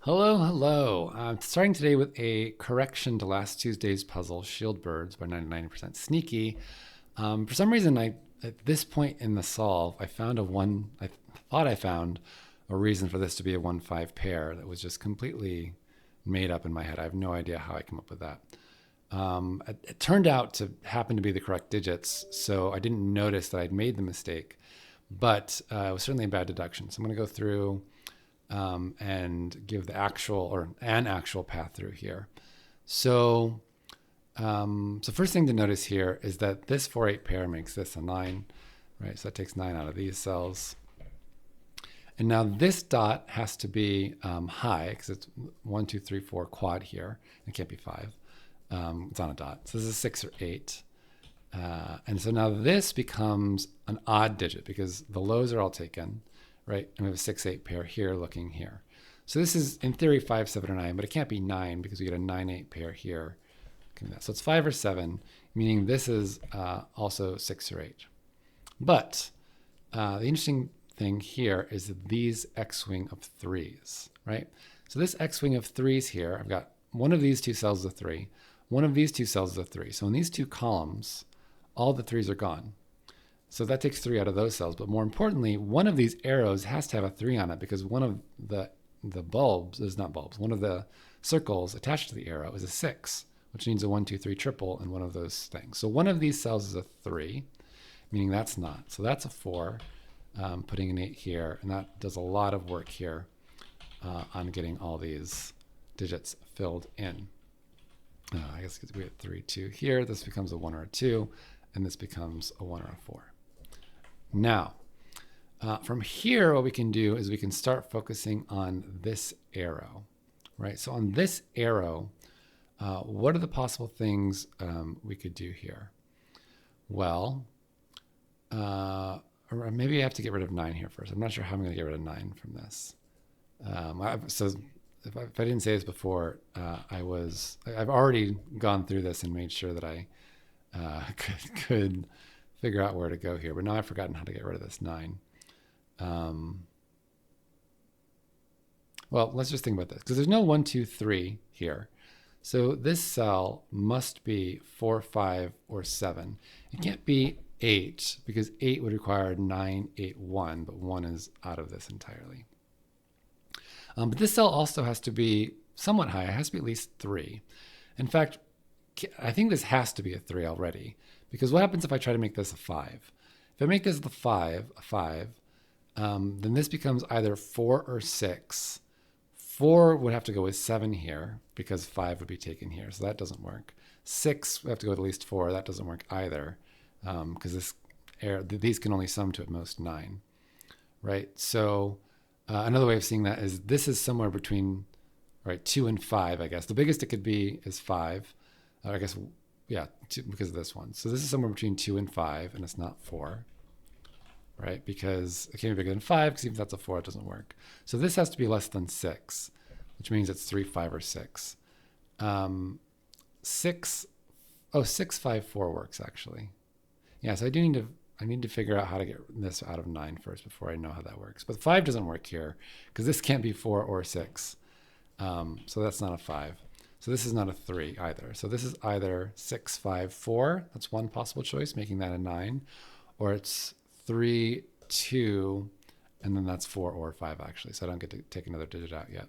Hello, hello. I'm starting today with a correction to last Tuesday's puzzle, Shield Birds by 99% Sneaky. For some reason, at this point in the solve, I found I thought I found a reason for this to be a 1-5 pair that was just completely made up in my head. I have no idea how I came up with that. It turned out to happen to be the correct digits, so I didn't notice that I'd made the mistake, but it was certainly a bad deduction. So I'm going to go through and give the actual or an actual path through here. So, so first thing to notice here is that this 4-8 pair makes this a 9, right? So that takes 9 out of these cells. And now this dot has to be high because it's 1, 2, 3, 4 quad here. It can't be 5. It's on a dot. So this is 6 or 8. And so now this becomes an odd digit because the lows are all taken, right? And we have a 6-8 pair here looking here. So this is, in theory, 5, 7, or 9, but it can't be 9 because we get a 9-8 pair here. So it's 5 or 7, meaning this is also 6 or 8. But the interesting thing here is these x-wing of 3s, right? So this x-wing of 3s here, I've got one of these two cells is a 3, one of these two cells is a 3. So in these two columns, all the 3s are gone. So that takes 3 out of those cells. But more importantly, one of these arrows has to have a 3 on it because one of the bulbs, is not bulbs, one of the circles attached to the arrow is a 6, which needs a 1, 2, 3 triple in one of those things. So one of these cells is a 3, meaning that's not. So that's a 4, putting an 8 here. And that does a lot of work here on getting all these digits filled in. I guess we had 3, 2 here. This becomes a 1 or a 2, and this becomes a 1 or a 4. Now, from here, what we can do is we can start focusing on this arrow, right? So on this arrow, what are the possible things we could do here? Well, or maybe I have to get rid of 9 here first. I'm not sure how I'm going to get rid of 9 from this. So if I didn't say this before, I've already gone through this and made sure that I could figure out where to go here. But now I've forgotten how to get rid of this 9. Well, let's just think about this because there's no 1, 2, 3 here. So this cell must be 4, 5, or 7. It can't be 8 because 8 would require 9, 8, 1, but 1 is out of this entirely. But this cell also has to be somewhat high. It has to be at least 3. In fact, I think this has to be a 3 already because what happens if I try to make this a 5? If I make this a 5, then this becomes either 4 or 6. 4 would have to go with 7 here because 5 would be taken here, so that doesn't work. 6 would have to go with at least 4. That doesn't work either because these can only sum to at most 9, right? So another way of seeing that is this is somewhere between 2 and 5, I guess. The biggest it could be is 5. I guess, yeah, 2, because of this one. So this is somewhere between 2 and 5, and it's not 4, right? Because it can't be bigger than 5, because even if that's a 4, it doesn't work. So this has to be less than 6, which means it's 3, 5, or 6. 6, 6, 5, 4 works, actually. Yeah, so I need to figure out how to get this out of 9 first before I know how that works. But 5 doesn't work here, because this can't be 4 or 6. So that's not a 5. So this is not a 3 either. So this is either 6, 5, 4. That's one possible choice, making that a 9. Or it's 3, 2, and then that's 4 or 5, actually. So I don't get to take another digit out yet.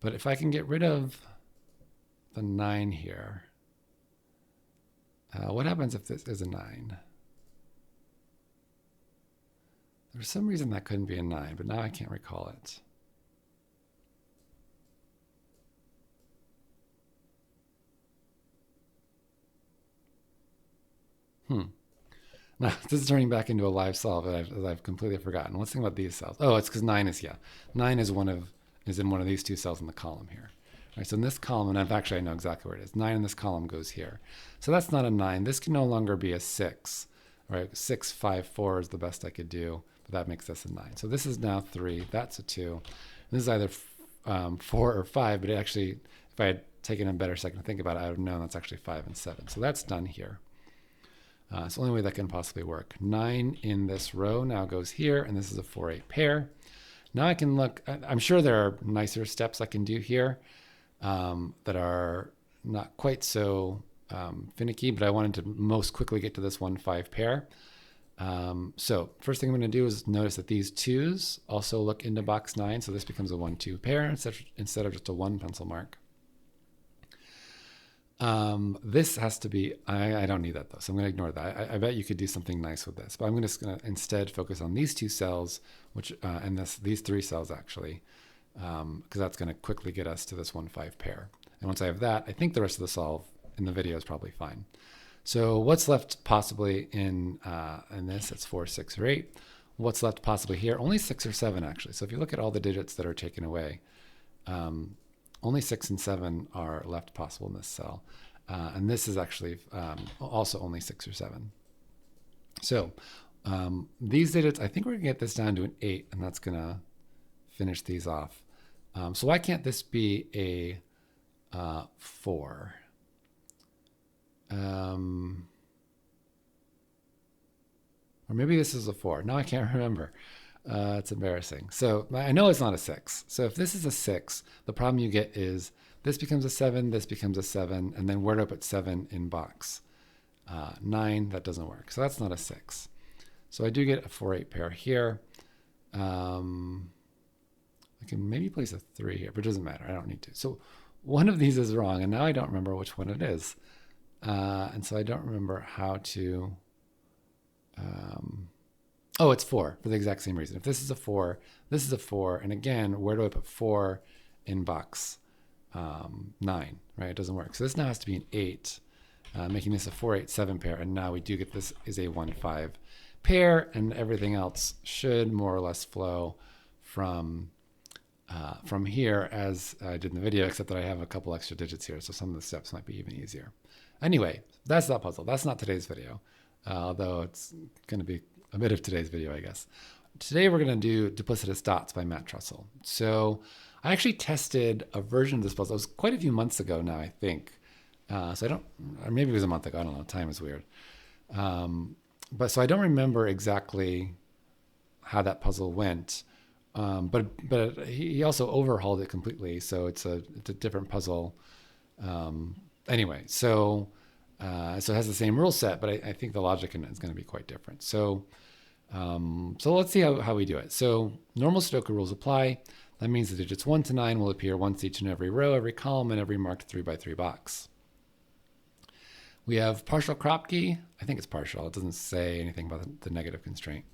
But if I can get rid of the 9 here, what happens if this is a 9? For some reason that couldn't be a 9, but now I can't recall it. Now, this is turning back into a live solve that I've completely forgotten. Let's think about these cells. Oh, it's because 9 is in one of these two cells in the column here. All right, so in this column, and I know exactly where it is. 9 in this column goes here. So that's not a 9. This can no longer be a 6. All right, 6, 5, 4 is the best I could do, but that makes this a 9. So this is now 3. That's a 2. And this is either 4 or 5, but it actually, if I had taken a better second to think about it, I would have known that's actually 5 and 7. So that's done here. It's the only way that can possibly work. 9 in this row now goes here, and this is a 4-8 pair. Now I can look, I'm sure there are nicer steps I can do here that are not quite so finicky, but I wanted to most quickly get to this 1-5 pair. So first thing I'm going to do is notice that these 2s also look into box 9. So this becomes a 1-2 pair instead of just a 1 pencil mark. This has to be, I don't need that though, so I'm going to ignore that. I bet you could do something nice with this, but I'm just going to instead focus on these 2 cells, which and these 3 cells actually, because that's going to quickly get us to this 1-5 pair. And once I have that, I think the rest of the solve in the video is probably fine. So what's left possibly in this? It's 4, 6, or 8. What's left possibly here? Only 6 or 7 actually. So if you look at all the digits that are taken away, only 6 and 7 are left possible in this cell. And this is actually also only 6 or 7. So these digits, I think we're going to get this down to an 8, and that's going to finish these off. So why can't this be a 4? Or maybe this is a 4. Now I can't remember. It's embarrassing. So I know it's not a 6. So if this is a 6, the problem you get is this becomes a 7, this becomes a 7, and then where do I put 7 in box? 9, that doesn't work. So that's not a 6. So I do get a 4-8 pair here. I can maybe place a 3 here, but it doesn't matter. I don't need to. So one of these is wrong, and now I don't remember which one it is. And so I don't remember how to... oh, it's 4 for the exact same reason. If this is a 4, this is a 4. And again, where do I put 4 in box 9, right? It doesn't work. So this now has to be an 8, making this a 4-8-7 pair. And now we do get this is a 1-5 pair, and everything else should more or less flow from here as I did in the video, except that I have a couple extra digits here. So some of the steps might be even easier. Anyway, that's that puzzle. That's not today's video, although it's going to be a bit of today's video, I guess. Today we're going to do Duplicitous Dots by Matt Trussell. So I actually tested a version of this puzzle. It was quite a few months ago now, I think. So I don't, or maybe it was a month ago. I don't know. Time is weird. But so I don't remember exactly how that puzzle went. But he also overhauled it completely. So it's a different puzzle. Anyway, so it has the same rule set, but I think the logic in it is going to be quite different. So let's see how we do it. So normal Sudoku rules apply. That means the digits 1 to 9 will appear once each in every row, every column, and every marked 3x3 box. We have partial kropki. I think it's partial. It doesn't say anything about the negative constraint.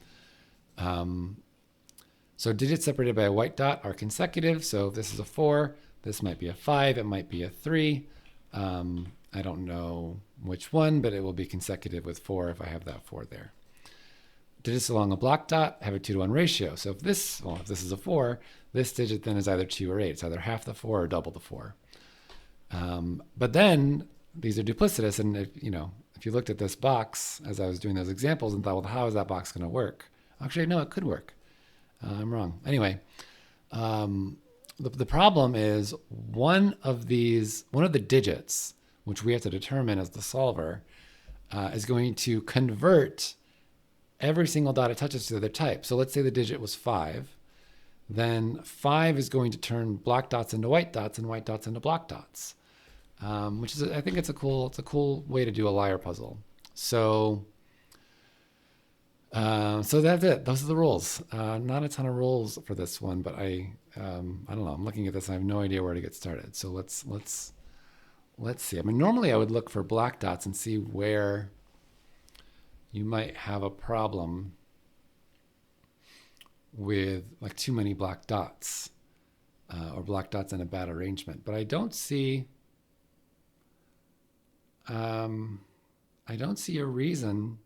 So digits separated by a white dot are consecutive. So if this is a 4, this might be a 5, it might be a 3. I don't know which one, but it will be consecutive with 4 if I have that 4 there. Digits along a block dot have a 2-to-1 ratio. So if this is a 4, this digit then is either 2 or 8. It's either half the 4 or double the 4. But then these are duplicitous, and if you looked at this box as I was doing those examples and thought, well, how is that box going to work? Actually, no, it could work. I'm wrong. Anyway, the problem is one of the digits, which we have to determine as the solver, is going to convert every single dot it touches to the other type. So let's say the digit was 5. Then 5 is going to turn black dots into white dots and white dots into block dots, which is, I think it's a cool way to do a liar puzzle. So that's it. Those are the rules. Not a ton of rules for this one, but I don't know. I'm looking at this and I have no idea where to get started. So let's see. I mean, normally I would look for black dots and see where you might have a problem with like too many black dots or black dots in a bad arrangement. But I don't see a reason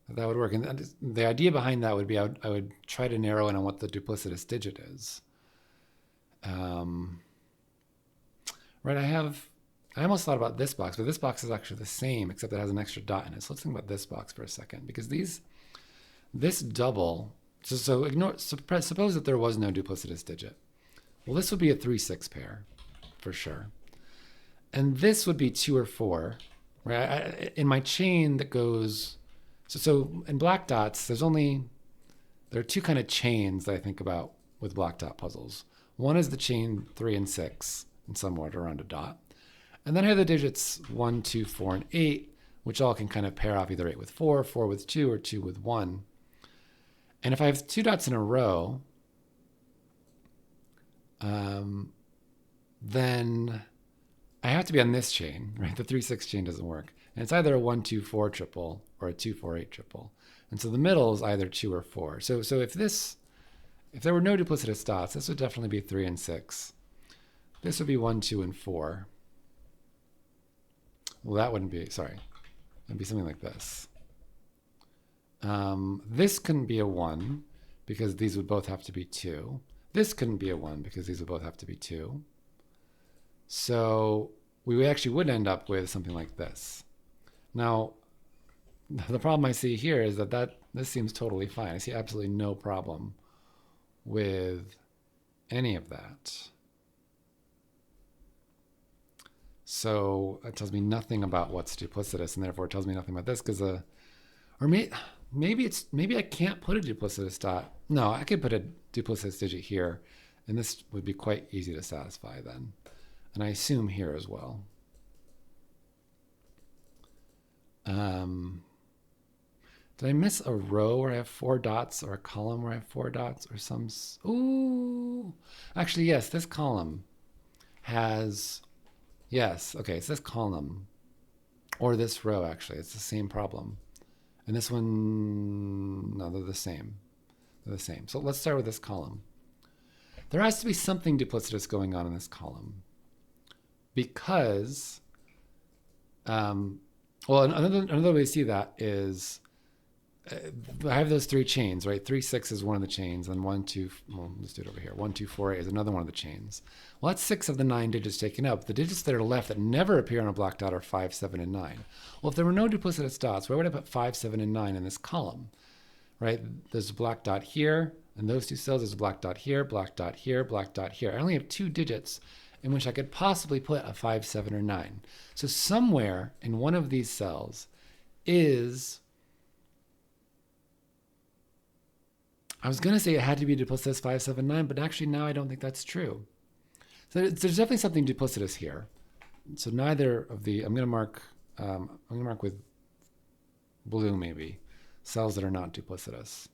that would work. And the idea behind that would be I would try to narrow in on what the duplicitous digit is. Right, I almost thought about this box, but this box is actually the same, except it has an extra dot in it. So let's think about this box for a second, because this double, suppose that there was no duplicitous digit. Well, this would be a 3-6 pair, for sure. And this would be 2 or 4, right? In my chain that goes, so in black dots, there's only there are two kind of chains that I think about with block dot puzzles. One is the chain 3 and 6 in some order around a dot. And then I have the digits 1, 2, 4, and 8, which all can kind of pair off either 8 with 4, 4 with 2, or 2 with 1. And if I have two dots in a row, then I have to be on this chain, right? The 3, 6 chain doesn't work. And it's either a 1, 2, 4 triple or a 2, 4, 8 triple. And so the middle is either 2 or 4. So if there were no duplicitous dots, this would definitely be 3 and 6. This would be 1, 2, and 4. Well, that wouldn't be, sorry. It'd be something like this. This couldn't be a 1 because these would both have to be 2. This couldn't be a 1 because these would both have to be 2. So we actually would end up with something like this. Now, the problem I see here is that this seems totally fine. I see absolutely no problem with any of that. So it tells me nothing about what's duplicitous, and therefore it tells me nothing about this because maybe I can't put a duplicitous dot. No, I could put a duplicitous digit here, and this would be quite easy to satisfy then. And I assume here as well. Did I miss a row where I have 4 dots or a column where I have 4 dots or some? Ooh, actually, yes, this column has, yes, okay, it's this column or this row, actually. It's the same problem. And this one, no, they're the same. They're the same. So let's start with this column. There has to be something duplicitous going on in this column because, well, another way to see that is I have those 3 chains, right? 3, 6 is one of the chains, and 1, 2, well, let's do it over here. 1, 2, 4, 8 is another one of the chains. Well, that's 6 of the 9 digits taken up. The digits that are left that never appear on a block dot are 5, 7, and 9. Well, if there were no duplicitous dots, where would I put 5, 7, and 9 in this column, right? There's a block dot here, and those 2 cells, there's a block dot here, block dot here, block dot here. I only have 2 digits in which I could possibly put a 5, 7, or 9. So somewhere in one of these cells is, I was going to say it had to be duplicitous 5, 7, 9, but actually now I don't think that's true. So there's definitely something duplicitous here. So neither of the, I'm going to mark with blue maybe, cells that are not duplicitous.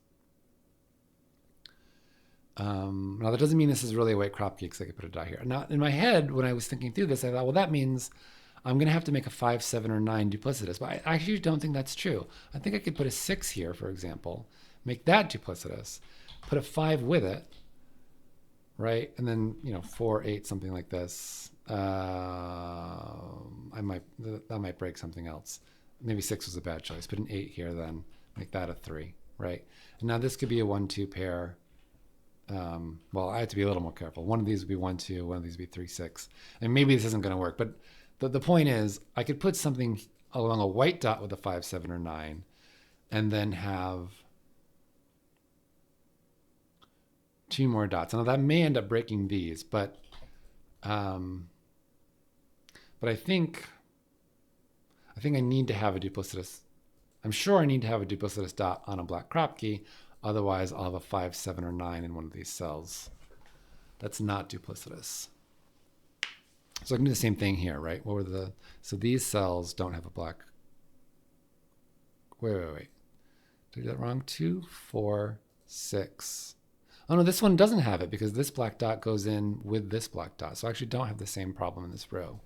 Now that doesn't mean this is really a white kropki because I could put a dot here. Now in my head, when I was thinking through this, I thought, well, that means I'm going to have to make a 5, 7, or 9 duplicitous. But I actually don't think that's true. I think I could put a 6 here, for example, make that duplicitous, put a 5 with it, right? And then, 4, 8, something like this. That might break something else. Maybe 6 was a bad choice. Put an 8 here then, make that a 3, right? And now this could be a 1, 2 pair. Well, I have to be a little more careful. One of these would be 1, 2, one of these would be 3, 6. And maybe this isn't going to work, but the point is I could put something along a white dot with a 5, 7, or 9, and then have 2 more dots. Now that may end up breaking these, but I think I need to have a duplicitous. I'm sure I need to have a duplicitous dot on a black kropki. Otherwise, I'll have a 5, 7, or 9 in one of these cells. That's not duplicitous. So I can do the same thing here, right? So these cells don't have a black. Wait. Did I do that wrong? 2, 4, 6. Oh no, this one doesn't have it because this black dot goes in with this black dot. So I actually don't have the same problem in this row.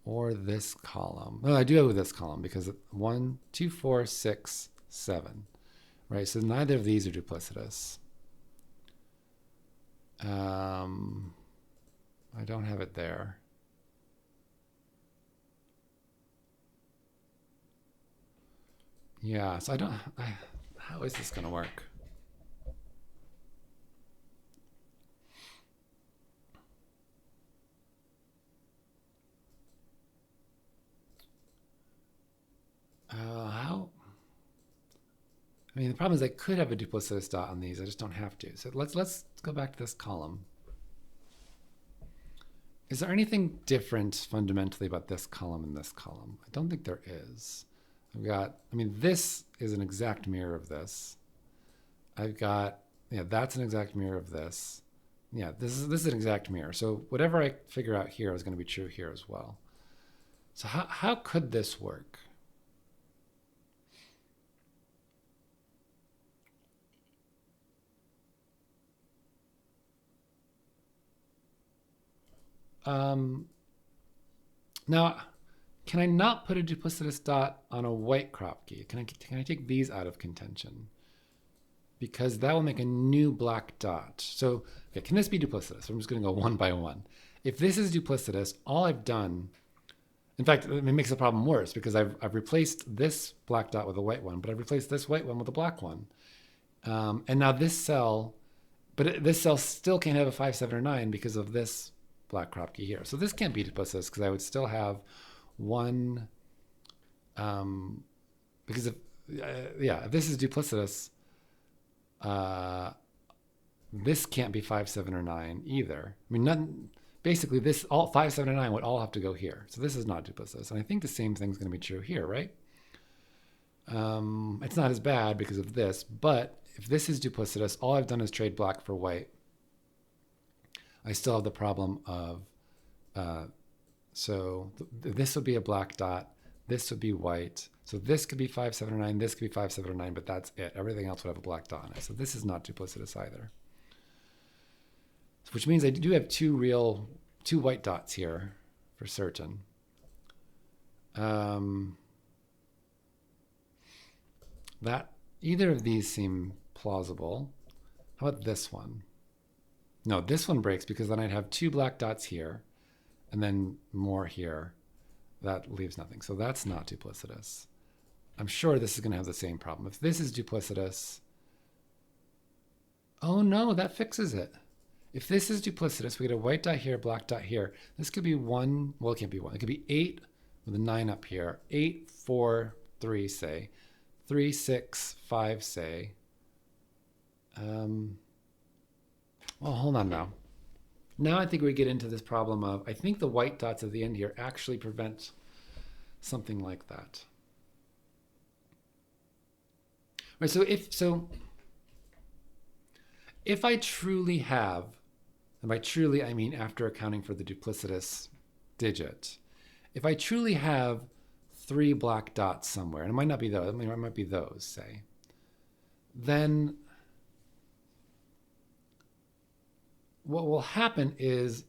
Or this column. No, I do have with this column because 1, 2, 4, 6, 7. Right, so neither of these are duplicitous. I don't have it there. Yeah, so how is this going to work? How? I mean, the problem is I could have a duplicitous dot on these. I just don't have to. So let's go back to this column. Is there anything different fundamentally about this column and this column? I don't think there is. I've got, I mean, this is an exact mirror of this. I've got, yeah, that's an exact mirror of this. Yeah, this is an exact mirror. So whatever I figure out here is going to be true here as well. So how could this work? Now, can I not put a duplicitous dot on a white kropki? Can I take these out of contention? Because that will make a new black dot. So, okay, can this be duplicitous? I'm just going to go one by one. If this is duplicitous, all I've done, in fact, it makes the problem worse because I've replaced this black dot with a white one, but I've replaced this white one with a black one. And now this cell, this cell still can't have a 5, 7, or 9 because of this black kropki here. So this can't be duplicitous because I would still have one, because if this is duplicitous, this can't be 5, 7, or 9 either. I mean, basically this, all 5, 7, and 9 would all have to go here. So this is not duplicitous. And I think the same thing's going to be true here, right? It's not as bad because of this, but if this is duplicitous, all I've done is trade black for white. I still have the problem of, this would be a black dot, this would be white. So this could be 5, 7, or 9, this could be 5, 7, or 9, but that's it. Everything else would have a black dot on it. So this is not duplicitous either. Which means I do have two white dots here for certain. That either of these seem plausible. How about this one? No, this one breaks because then I'd have two black dots here and then more here. That leaves nothing. So that's not duplicitous. I'm sure this is going to have the same problem. If this is duplicitous, oh no, that fixes it. If this is duplicitous, we get a white dot here, black dot here. This could be 1, well, it can't be 1. It could be 8 with a 9 up here. 8, 4, 3, say. 3, 6, 5, say. Well, hold on now. Now I think we get into this problem of, I think the white dots at the end here actually prevent something like that. Right, so if I truly have, and by truly I mean after accounting for the duplicitous digit, if I truly have 3 black dots somewhere, and it might not be those, I mean, it might be those, say, then what will happen is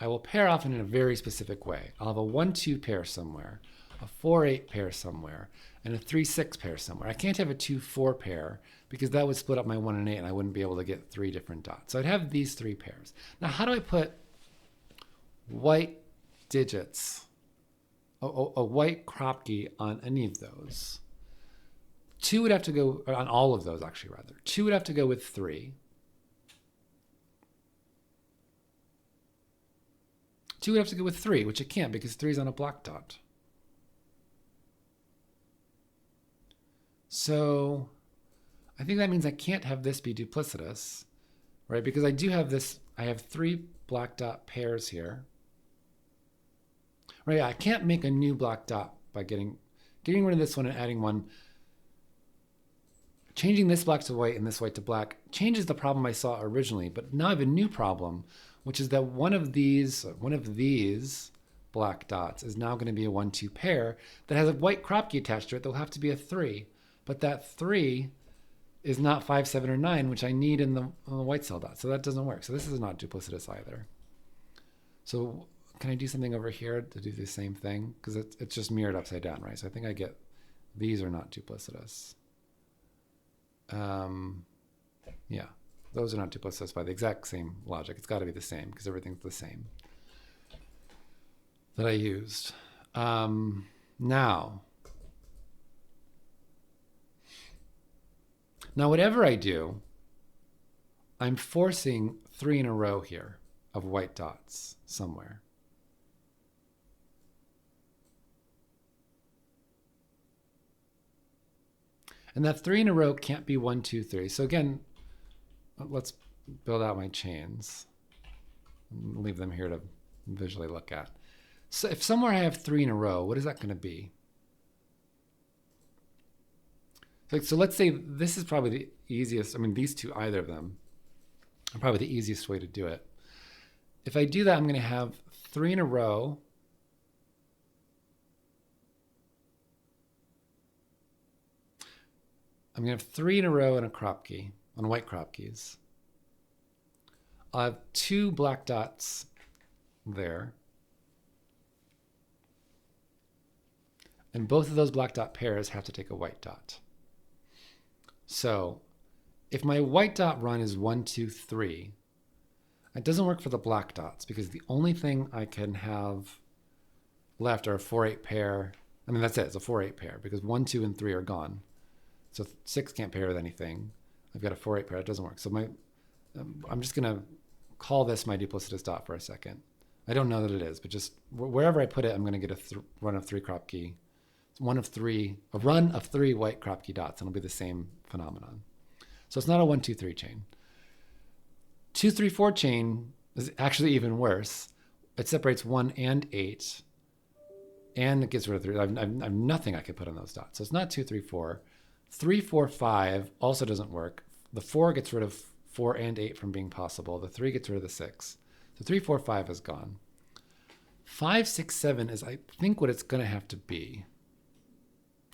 I will pair off in a very specific way. I'll have a 1-2 pair somewhere, a 4-8 pair somewhere, and a 3-6 pair somewhere. I can't have a 2-4 pair because that would split up my 1 and 8 and I wouldn't be able to get 3 different dots. So I'd have these 3 pairs. Now, how do I put white digits, a white kropki on any of those? 2 would have to go, on all of those actually rather. 2 would have to go with 3. 2 would have to go with 3, which it can't because 3 is on a black dot. So I think that means I can't have this be duplicitous, right? Because I do have this, I have 3 black dot pairs here. Right, I can't make a new black dot by getting rid of this one and adding one. Changing this black to white and this white to black changes the problem I saw originally, but now I have a new problem, which is that one of these black dots is now going to be a 1-2 pair that has a white kropki attached to it. There'll have to be a 3, but that 3 is not 5, 7, or 9, which I need in the white cell dot. So that doesn't work. So this is not duplicitous either. So can I do something over here to do the same thing? Because it's just mirrored upside down, right? So I think I get these are not duplicitous. Yeah, those are not duplicitous by the exact same logic. It's got to be the same because everything's the same that I used. Now, whatever I do, I'm forcing 3 in a row here of white dots somewhere. And that 3 in a row can't be 1, 2, 3. So again, let's build out my chains. Leave them here to visually look at. So if somewhere I have 3 in a row, what is that going to be? So let's say this is probably the easiest. I mean, these two, either of them, are probably the easiest way to do it. If I do that, I'm going to have 3 in a row. I'm going to have 3 in a row and a kropki, on white kropkis. I'll have 2 black dots there. And both of those black dot pairs have to take a white dot. So if my white dot run is 1, 2, 3, it doesn't work for the black dots because the only thing I can have left are a 4, 8 pair. I mean, that's it. It's a 4, 8 pair because 1, 2, and 3 are gone. So 6 can't pair with anything. I've got a 4, 8 pair. It doesn't work. So I'm just going to call this my duplicitous dot for a second. I don't know that it is, but just wherever I put it, I'm going to get a run of 3 kropki. A run of 3 white kropki dots, and it'll be the same phenomenon. So it's not a 1, 2, 3 chain. 2, 3, 4 chain is actually even worse. It separates 1 and 8, and it gets rid of 3. I've nothing I could put on those dots. So it's not 2, 3, 4. 3, 4, 5 also doesn't work. The 4 gets rid of 4 and 8 from being possible. The 3 gets rid of the 6. So 3, 4, 5 is gone. 5, 6, 7 is, I think, what it's going to have to be.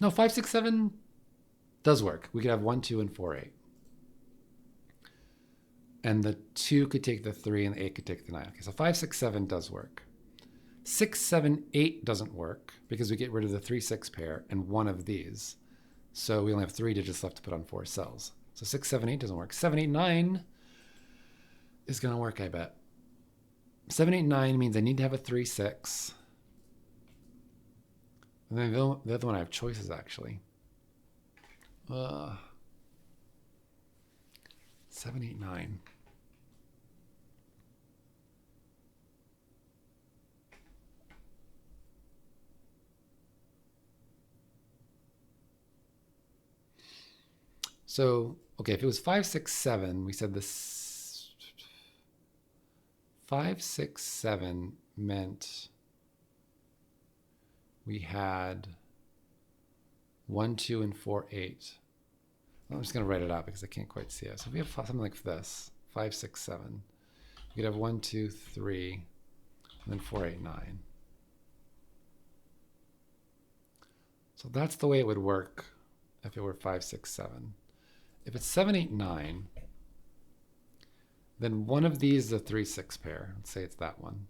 No, 5, 6, 7 does work. We could have 1, 2, and 4, 8. And the 2 could take the 3 and the 8 could take the 9. Okay, so 5, 6, 7 does work. 6, 7, 8 doesn't work because we get rid of the 3, 6 pair and one of these. So we only have 3 digits left to put on 4 cells. So 6, 7, 8 doesn't work. 7, 8, 9 is going to work, I bet. 7, 8, 9 means I need to have a 3, 6. And then the other one I have choices, actually. 7, 8, 9. So, okay, if it was 5, 6, 7, we said this 5, 6, 7 meant we had 1, 2, and 4, 8. I'm just going to write it out because I can't quite see it. So if we have something like this, 5, 6, 7, we could have 1, 2, 3, and then 4, 8, 9. So that's the way it would work if it were 5, 6, 7. If it's 7, 8, 9, then one of these is a 3, 6 pair. Let's say it's that one.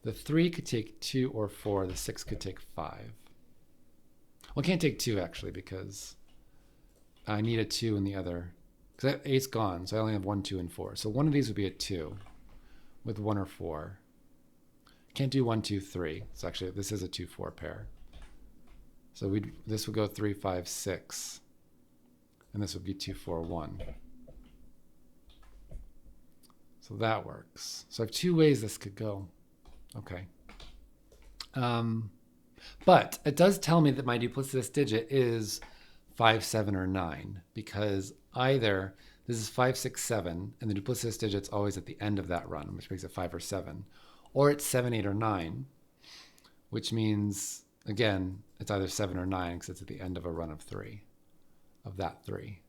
The 3 could take 2 or 4. The 6 could take 5. Well, it can't take 2, actually, because I need a 2 in the other. Because 8's gone, so I only have 1, 2, and 4. So one of these would be a 2 with 1 or 4. Can't do 1, 2, 3. So actually, this is a 2, 4 pair. So this would go 3, 5, 6. And this would be 2, 4, 1. So that works. So I have 2 ways this could go. Okay. But it does tell me that my duplicitous digit is 5, 7, or 9, because either this is 5, 6, 7, and the duplicitous digit's always at the end of that run, which makes it 5 or 7, or it's 7, 8, or 9, which means, again, it's either 7 or 9 because it's at the end of a run of 3, of that 3.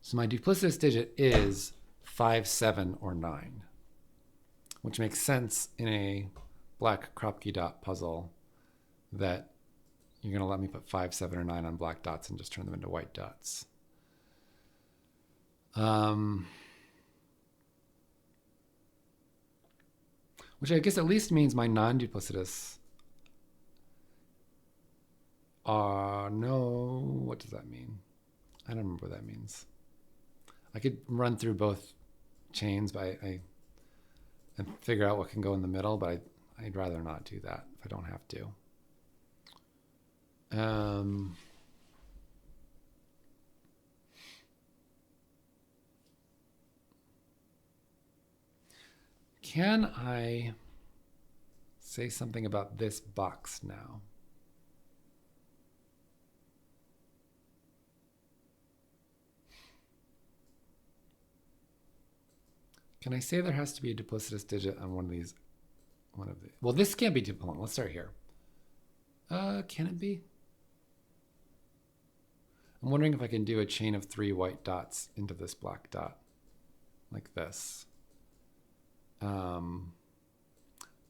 So my duplicitous digit is 5, 7, or 9, which makes sense in a black kropki dot puzzle that you're going to let me put 5, 7, or 9 on black dots and just turn them into white dots. Which I guess at least means my non-duplicitous no, what does that mean? I don't remember what that means. I could run through both chains and figure out what can go in the middle, but I'd rather not do that if I don't have to. Can I say something about this box now? Can I say there has to be a duplicitous digit on one of these? Well, this can't be duplicitous. Let's start here. Can it be? I'm wondering if I can do a chain of 3 white dots into this black dot, like this. This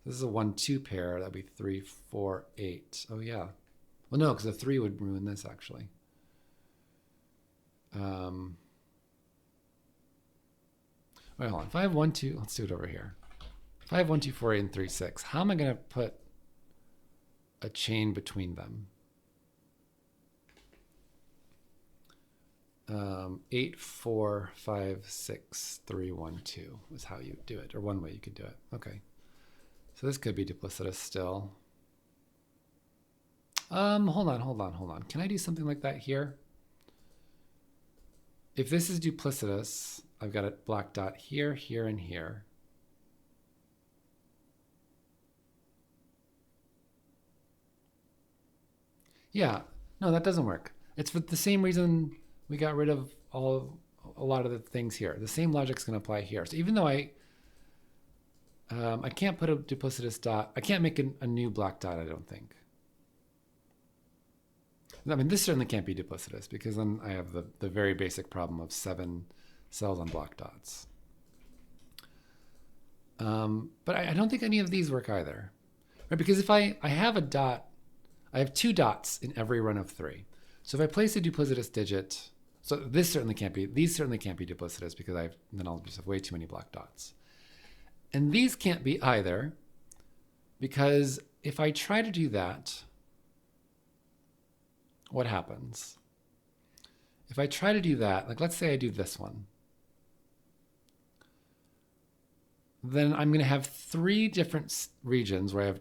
is a 1-2 pair. That'd be 3, 4, 8. Oh yeah. Well, no, because a 3 would ruin this actually. Wait, hold on. If I have 1, 2, let's do it over here. If I have 1, 2, 4, 8, and 3, 6, how am I going to put a chain between them? 8, 4, 5, 6, 3, 1, 2 is how you do it, or one way you could do it. Okay. So this could be duplicitous still. Hold on. Can I do something like that here? If this is duplicitous, I've got a black dot here, here, and here. Yeah, no, that doesn't work. It's for the same reason we got rid of a lot of the things here. The same logic's going to apply here. So even though I can't put a duplicitous dot, I can't make a new black dot, I don't think. I mean, this certainly can't be duplicitous because then I have the very basic problem of 7 cells on block dots. But I don't think any of these work either. Right? Because if I have a dot, I have 2 dots in every run of 3. So if I place a duplicitous digit, so these certainly can't be duplicitous because then I'll just have way too many black dots. And these can't be either because if I try to do that, what happens? If I try to do that, like let's say I do this one, then I'm going to have 3 different regions where I have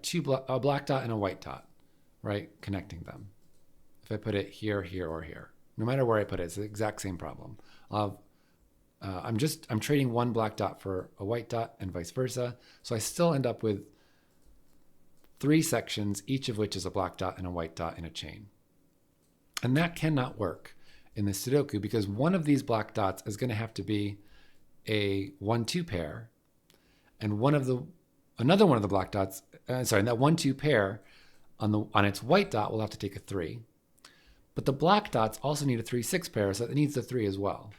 a black dot and a white dot, right, connecting them. If I put it here, here, or here, no matter where I put it, it's the exact same problem. I'm trading one black dot for a white dot and vice versa. So I still end up with 3 sections, each of which is a black dot and a white dot in a chain. And that cannot work in the Sudoku because one of these black dots is going to have to be a 1-2 pair, and another one of the black dots, that 1-2 pair on its white dot will have to take a 3. But the black dots also need a 3-6 pair, so it needs the 3 as well.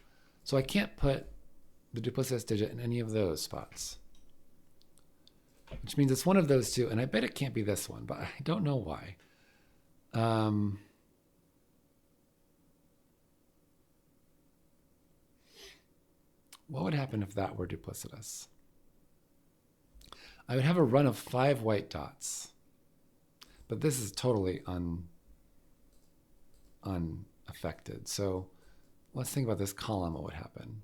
So I can't put the duplicitous digit in any of those spots, which means it's one of those 2, and I bet it can't be this one, but I don't know why. What would happen if that were duplicitous? I would have a run of 5 white dots, but this is totally unaffected. So let's think about this column. What would happen?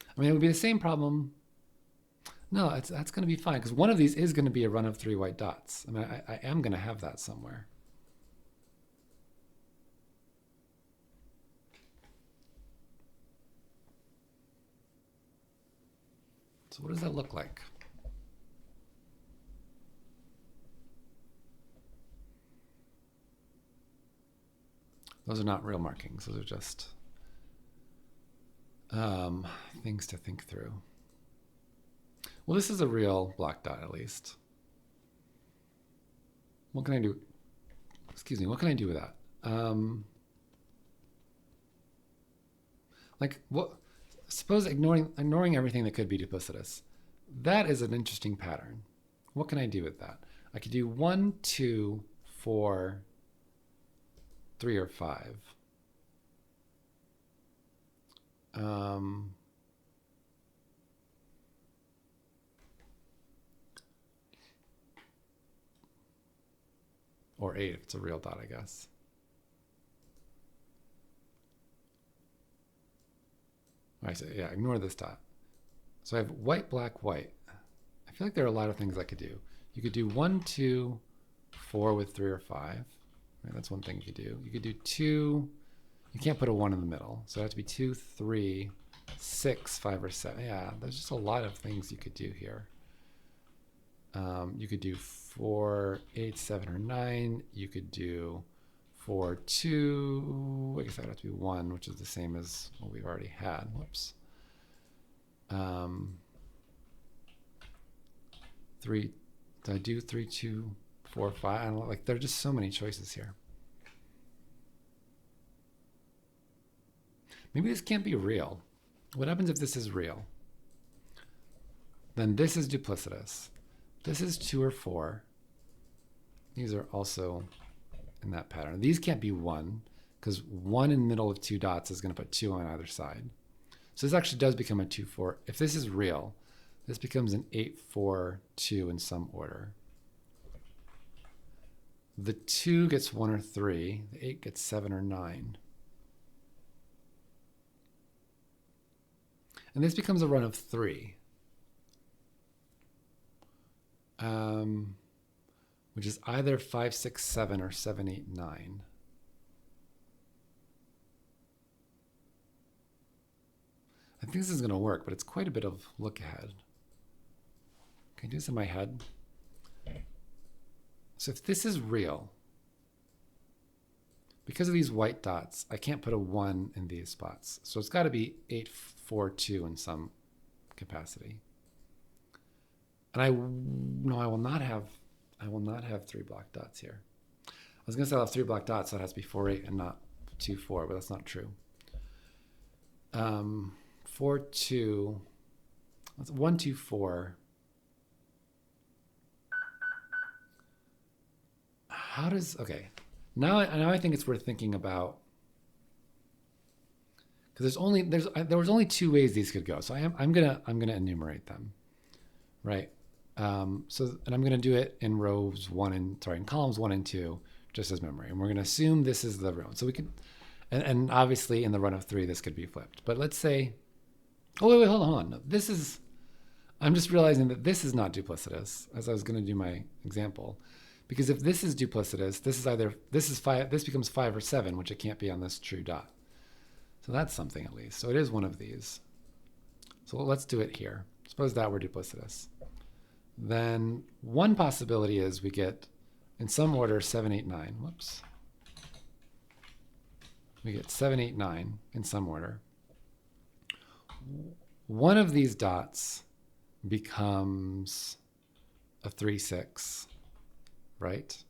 I mean, it would be the same problem. No, that's going to be fine because one of these is going to be a run of 3 white dots. I mean, I am going to have that somewhere. So what does that look like? Those are not real markings. Those are just things to think through. Well, this is a real black dot, at least. What can I do? Excuse me. What can I do with that? Like, what? Suppose ignoring everything that could be duplicitous. That is an interesting pattern. What can I do with that? I could do 1, 2, 4, 3, or 5. Or 8 if it's a real dot, I guess. I say, yeah, ignore this dot. So I have white, black, white. I feel like there are a lot of things I could do. You could do 1, 2, 4 with 3 or 5. Right, that's one thing you could do. You could do 2. You can't put a 1 in the middle. So it has to be 2, 3, 6, 5, or 7. Yeah, there's just a lot of things you could do here. You could do 4, 8, 7, or 9. You could do 4, 2. I guess that would have to be 1, which is the same as what we've already had. Whoops. 3. Did I do 3, 2, 4, 5? I don't know. Like, there are just so many choices here. maybe this can't be real. What happens if this is real? Then this is duplicitous. This is 2 or 4. These are also in that pattern. These can't be 1 because 1 in the middle of 2 dots is going to put 2 on either side. So this actually does become a 2, 4. If this is real, this becomes an 8, 4, 2 in some order. The 2 gets 1 or 3. The 8 gets 7 or 9. And this becomes a run of 3. Which is either 5, 6, 7 or 7, 8, 9. I think this is going to work, but it's quite a bit of look ahead. Can I do this in my head? So if this is real, because of these white dots, I can't put a 1 in these spots. So it's got to be 8, 4, 2 in some capacity. And I will not have 3 black dots here. I was going to say I'll have 3 black dots, so it has to be 4, 8 and not 2, 4, but that's not true. 4, 2, that's 1, 2, 4. How does, okay. Now I think it's worth thinking about, because there was only 2 ways these could go. So I'm gonna enumerate them, right? And I'm gonna do it in in columns 1 and 2, just as memory. And we're gonna assume this is the row. So we can, and obviously in the run of 3 this could be flipped. But let's say, oh wait, hold on. No, I'm just realizing that this is not duplicitous, as I was gonna do my example. Because if this is duplicitous, this becomes 5 or 7, which it can't be on this true dot. So that's something at least. So it is one of these. So let's do it here. Suppose that were duplicitous. Then one possibility is we get, in some order, 7, 8, 9. Whoops. We get 7, 8, 9 in some order. One of these dots becomes a 3, 6. Right?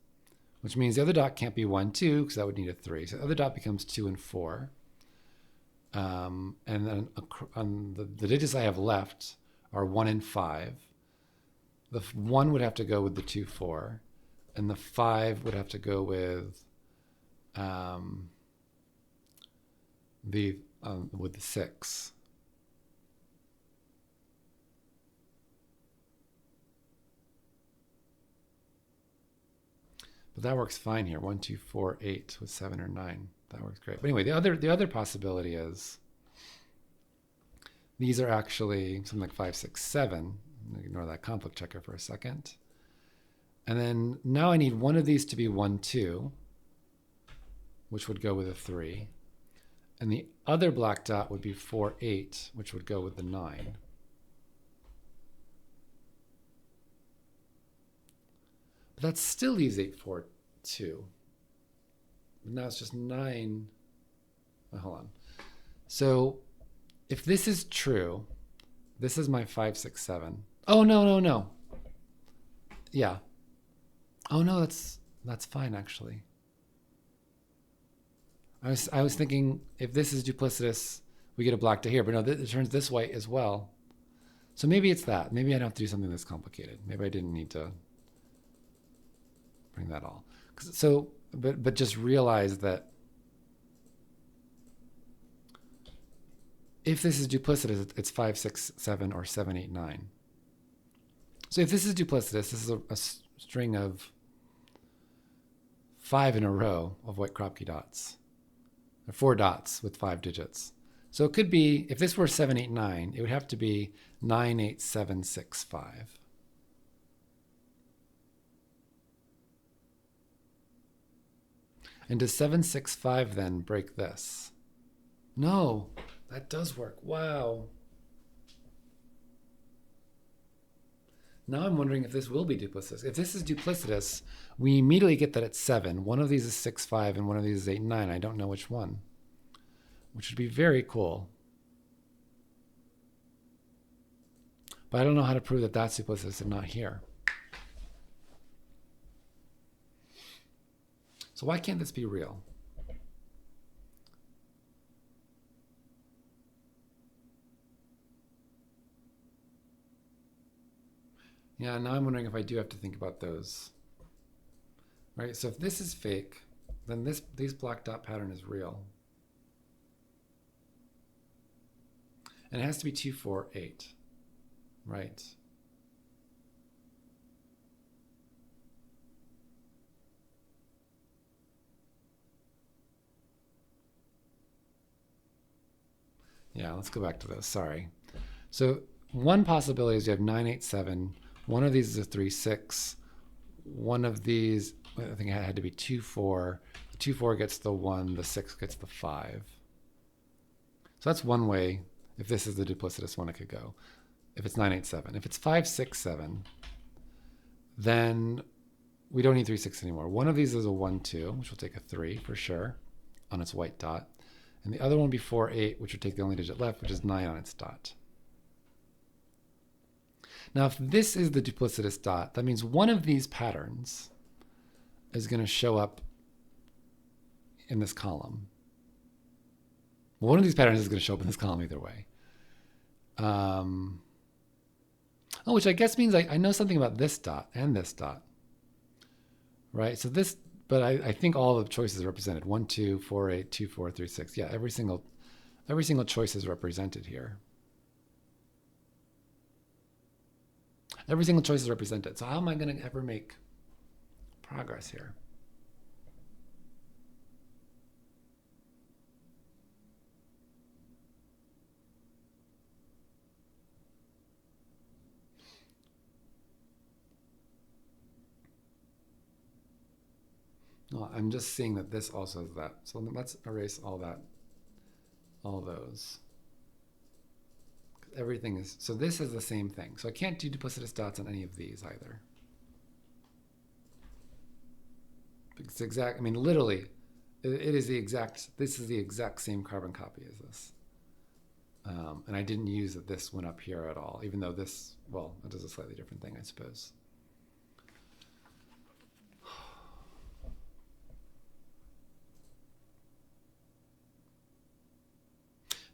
Which means the other dot can't be 1, 2, because that would need a 3. So the other dot becomes 2 and 4. And then on the digits I have left are 1 and 5. The 1 would have to go with the 2, 4. And the 5 would have to go with the 6. But that works fine here. 1, 2, 4, 8 with 7 or 9. That works great. But anyway, the other possibility is these are actually something like 5, 6, 7. Ignore that conflict checker for a second. And then now I need one of these to be 1, 2, which would go with a 3. And the other black dot would be 4, 8, which would go with the 9. But that still leaves 8, 4, 2. Now it's just 9. Oh, hold on. So if this is true, this is my 5, 6, 7. Oh, no. Yeah. Oh, no, that's fine, actually. I was thinking if this is duplicitous, we get a black to here. But no, it turns this white as well. So maybe it's that. Maybe I don't have to do something this complicated. Maybe I didn't need to bring that all. So, but just realize that if this is duplicitous, it's 5, 6, 7, or 7, 8, 9. So if this is duplicitous, this is a string of 5 in a row of white kropki dots. 4 dots with 5 digits. So it could be, if this were 7, 8, 9, it would have to be 9, 8, 7, 6, 5. And does 7, 6, 5 then break this? No, that does work. Wow. Now I'm wondering if this will be duplicitous. If this is duplicitous, we immediately get that it's 7. One of these is 6, 5, and one of these is 8, 9. I don't know which one, which would be very cool. But I don't know how to prove that that's duplicitous and not here. So why can't this be real? Yeah, now I'm wondering if I do have to think about those. Right, so if this is fake, then these black dot pattern is real. And it has to be 2, 4, 8. Right. Yeah, let's go back to those. Sorry. So one possibility is you have 9, 8, 7. One of these is a 3, 6. One of these, I think it had to be 2, 4. The 2, 4 gets the 1. The 6 gets the 5. So that's one way, if this is the duplicitous one, it could go. If it's 9, 8, 7. If it's 5, 6, 7, then we don't need 3, 6 anymore. One of these is a 1, 2, which will take a 3 for sure on its white dot. And the other one will be 4, 8, which would take the only digit left, which is 9 on its dot. Now, if this is the duplicitous dot, that means one of these patterns is going to show up in this column. Well, one of these patterns is going to show up in this column either way. Which I guess means I know something about this dot and this dot. Right? So this, but I think all the choices are represented. 1, 2, 4, 8, 2, 4, 3, 6. Yeah, every single choice is represented here. Every single choice is represented. So how am I going to ever make progress here? Well, I'm just seeing that this also is that. So let's erase all that, all those. Everything is, so this is the same thing. So I can't do duplicitous dots on any of these either. It's exact, I mean, literally, it is the exact, this is the exact same carbon copy as this. And I didn't use that this went up here at all, even though this, well, it does a slightly different thing, I suppose.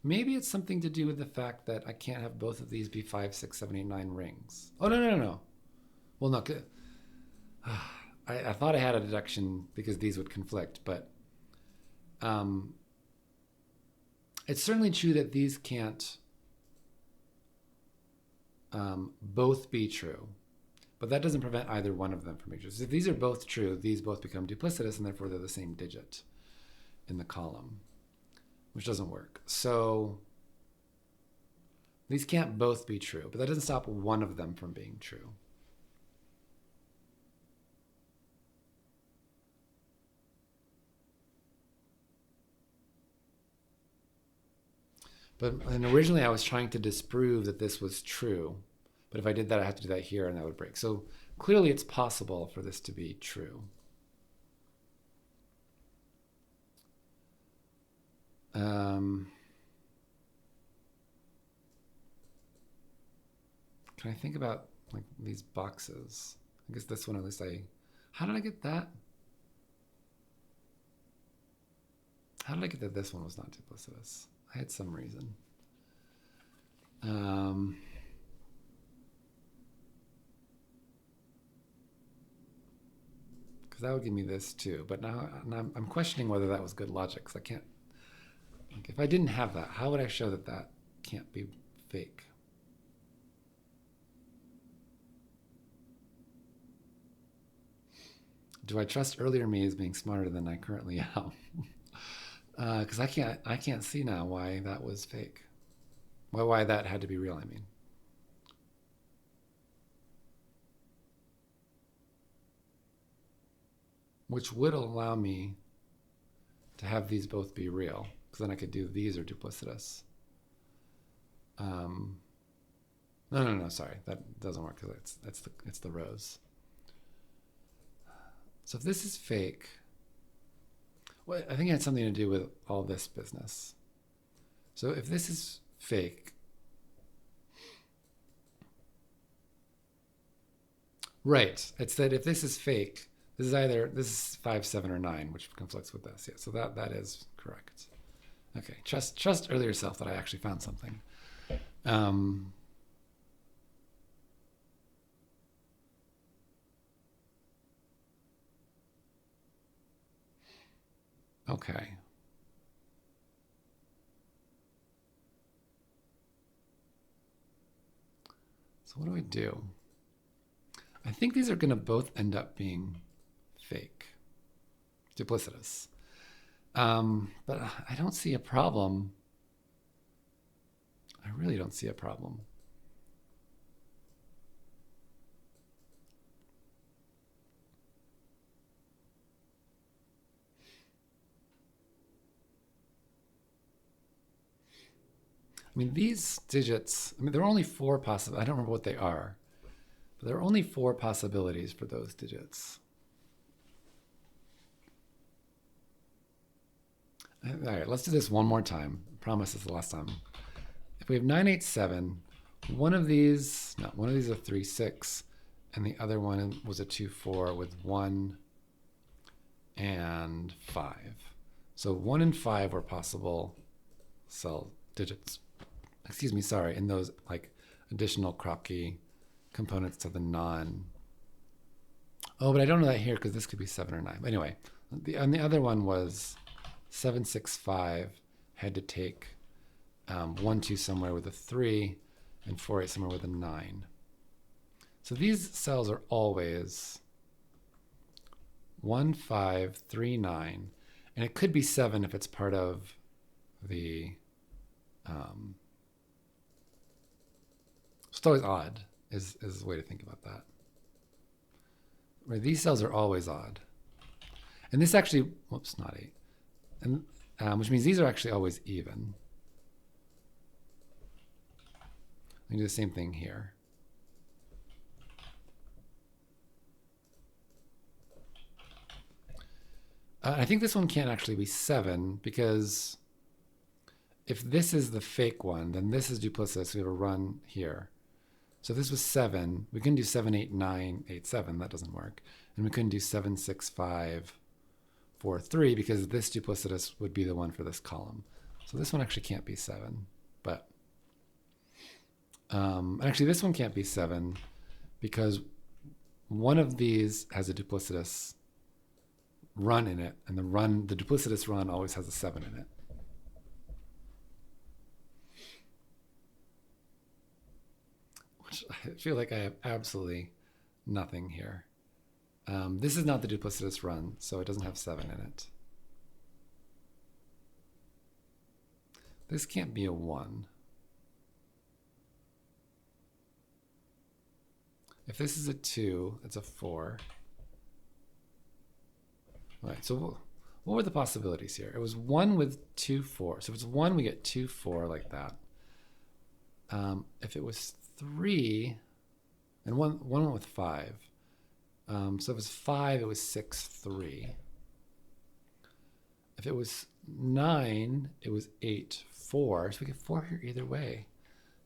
Maybe it's something to do with the fact that I can't have both of these be 5, 6, 7, 8, 9 rings. Oh, no. Well, no. I thought I had a deduction because these would conflict, but it's certainly true that these can't both be true. But that doesn't prevent either one of them from being true. So if these are both true, these both become duplicitous, and therefore they're the same digit in the column, which doesn't work. So these can't both be true, but that doesn't stop one of them from being true. And originally I was trying to disprove that this was true, but if I did that, I have to do that here and that would break. So clearly it's possible for this to be true. Can I think about like these boxes? I guess this one at least how did I get that? How did I get that this one was not duplicitous? I had some reason. Because that would give me this too. But now I'm questioning whether that was good logic, because I can't, like, if I didn't have that, how would I show that that can't be fake? Do I trust earlier me as being smarter than I currently am? Because I can't see now why that was fake. Why that had to be real, I mean. Which would allow me to have these both be real, because then I could do these are duplicitous. No, sorry, that doesn't work because it's the rows. So if this is fake, well, I think it had something to do with all this business. So if this is fake, right, it's that if this is fake, this is 5, 7, or 9, which conflicts with this. Yeah, so that is correct. Okay, trust earlier self that I actually found something. Okay. So what do I do? I think these are going to both end up being fake, duplicitous. But I don't see a problem. I really don't see a problem. I mean, these digits, I mean, there are only four possible, I don't remember what they are, but there are only four possibilities for those digits. All right, let's do this one more time. I promise this is the last time. If we have 987, one of these is a 3, 6, and the other one was a 2, 4 with 1 and 5. So 1 and 5 were possible cell digits. Excuse me, sorry, in those like additional kropki components to the non. Oh, but I don't know that here because this could be 7 or 9. But anyway, and the other one was 7, 6, 5 had to take 1, 2 somewhere with a 3 and 4, 8 somewhere with a 9. So these cells are always 1, 5, 3, 9. And it could be 7 if it's part of the... it's always odd is a way to think about that. Where these cells are always odd. And this actually, whoops, not 8. And which means these are actually always even. We do the same thing here. I think this one can't actually be 7 because if this is the fake one, then this is duplicitous. We have a run here. So if this was 7, we couldn't do 7, 8, 9, 8, 7. That doesn't work. And we couldn't do 7, 6, 5, 4, 3 because this duplicitous would be the one for this column. So this one actually can't be 7. But actually, this one can't be 7 because one of these has a duplicitous run in it, and the duplicitous run always has a 7 in it. Which I feel like I have absolutely nothing here. This is not the duplicitous run, so it doesn't have 7 in it. This can't be a 1. If this is a 2, it's a 4. All right, so what were the possibilities here? It was 1 with 2, 4. So if it's 1, we get 2, 4 like that. If it was 3, and one went with 5. So if it was 5, it was 6, 3. If it was 9, it was 8, 4. So we get 4 here either way.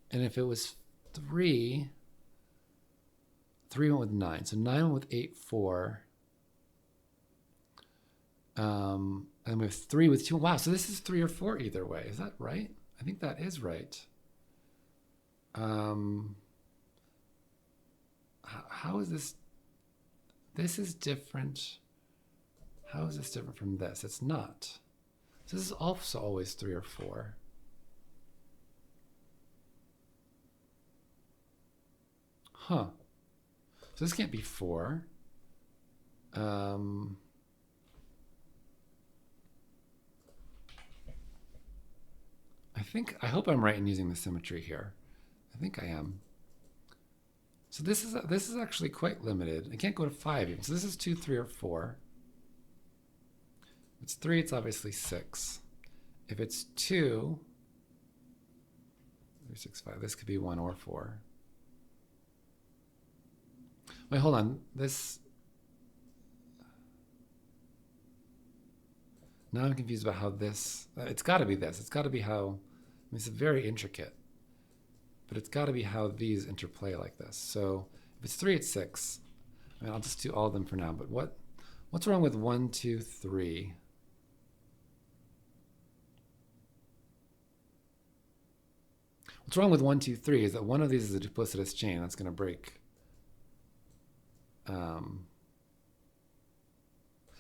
And if it was 3 went with 9. So 9 went with 8, 4. And we have 3 with 2. Wow, so this is 3 or 4 either way. Is that right? I think that is right. How is this? This is different. How is this different from this? It's not. So this is also always 3 or 4. Huh. So this can't be 4. I hope I'm right in using the symmetry here. I think I am. So this is actually quite limited. I can't go to 5 even. So this is 2, 3, or 4. If it's 3, it's obviously 6. If it's 2, 3, 6, 5. This could be 1 or 4. Wait, hold on. This. Now I'm confused about how this. It's got to be this. It's got to be how. I mean, it's very intricate, but it's got to be how these interplay like this. So if it's 3, it's 6. I mean, I'll just do all of them for now. But what's wrong with 1, 2, 3? What's wrong with 1, 2, 3 is that one of these is a duplicitous chain that's going to break.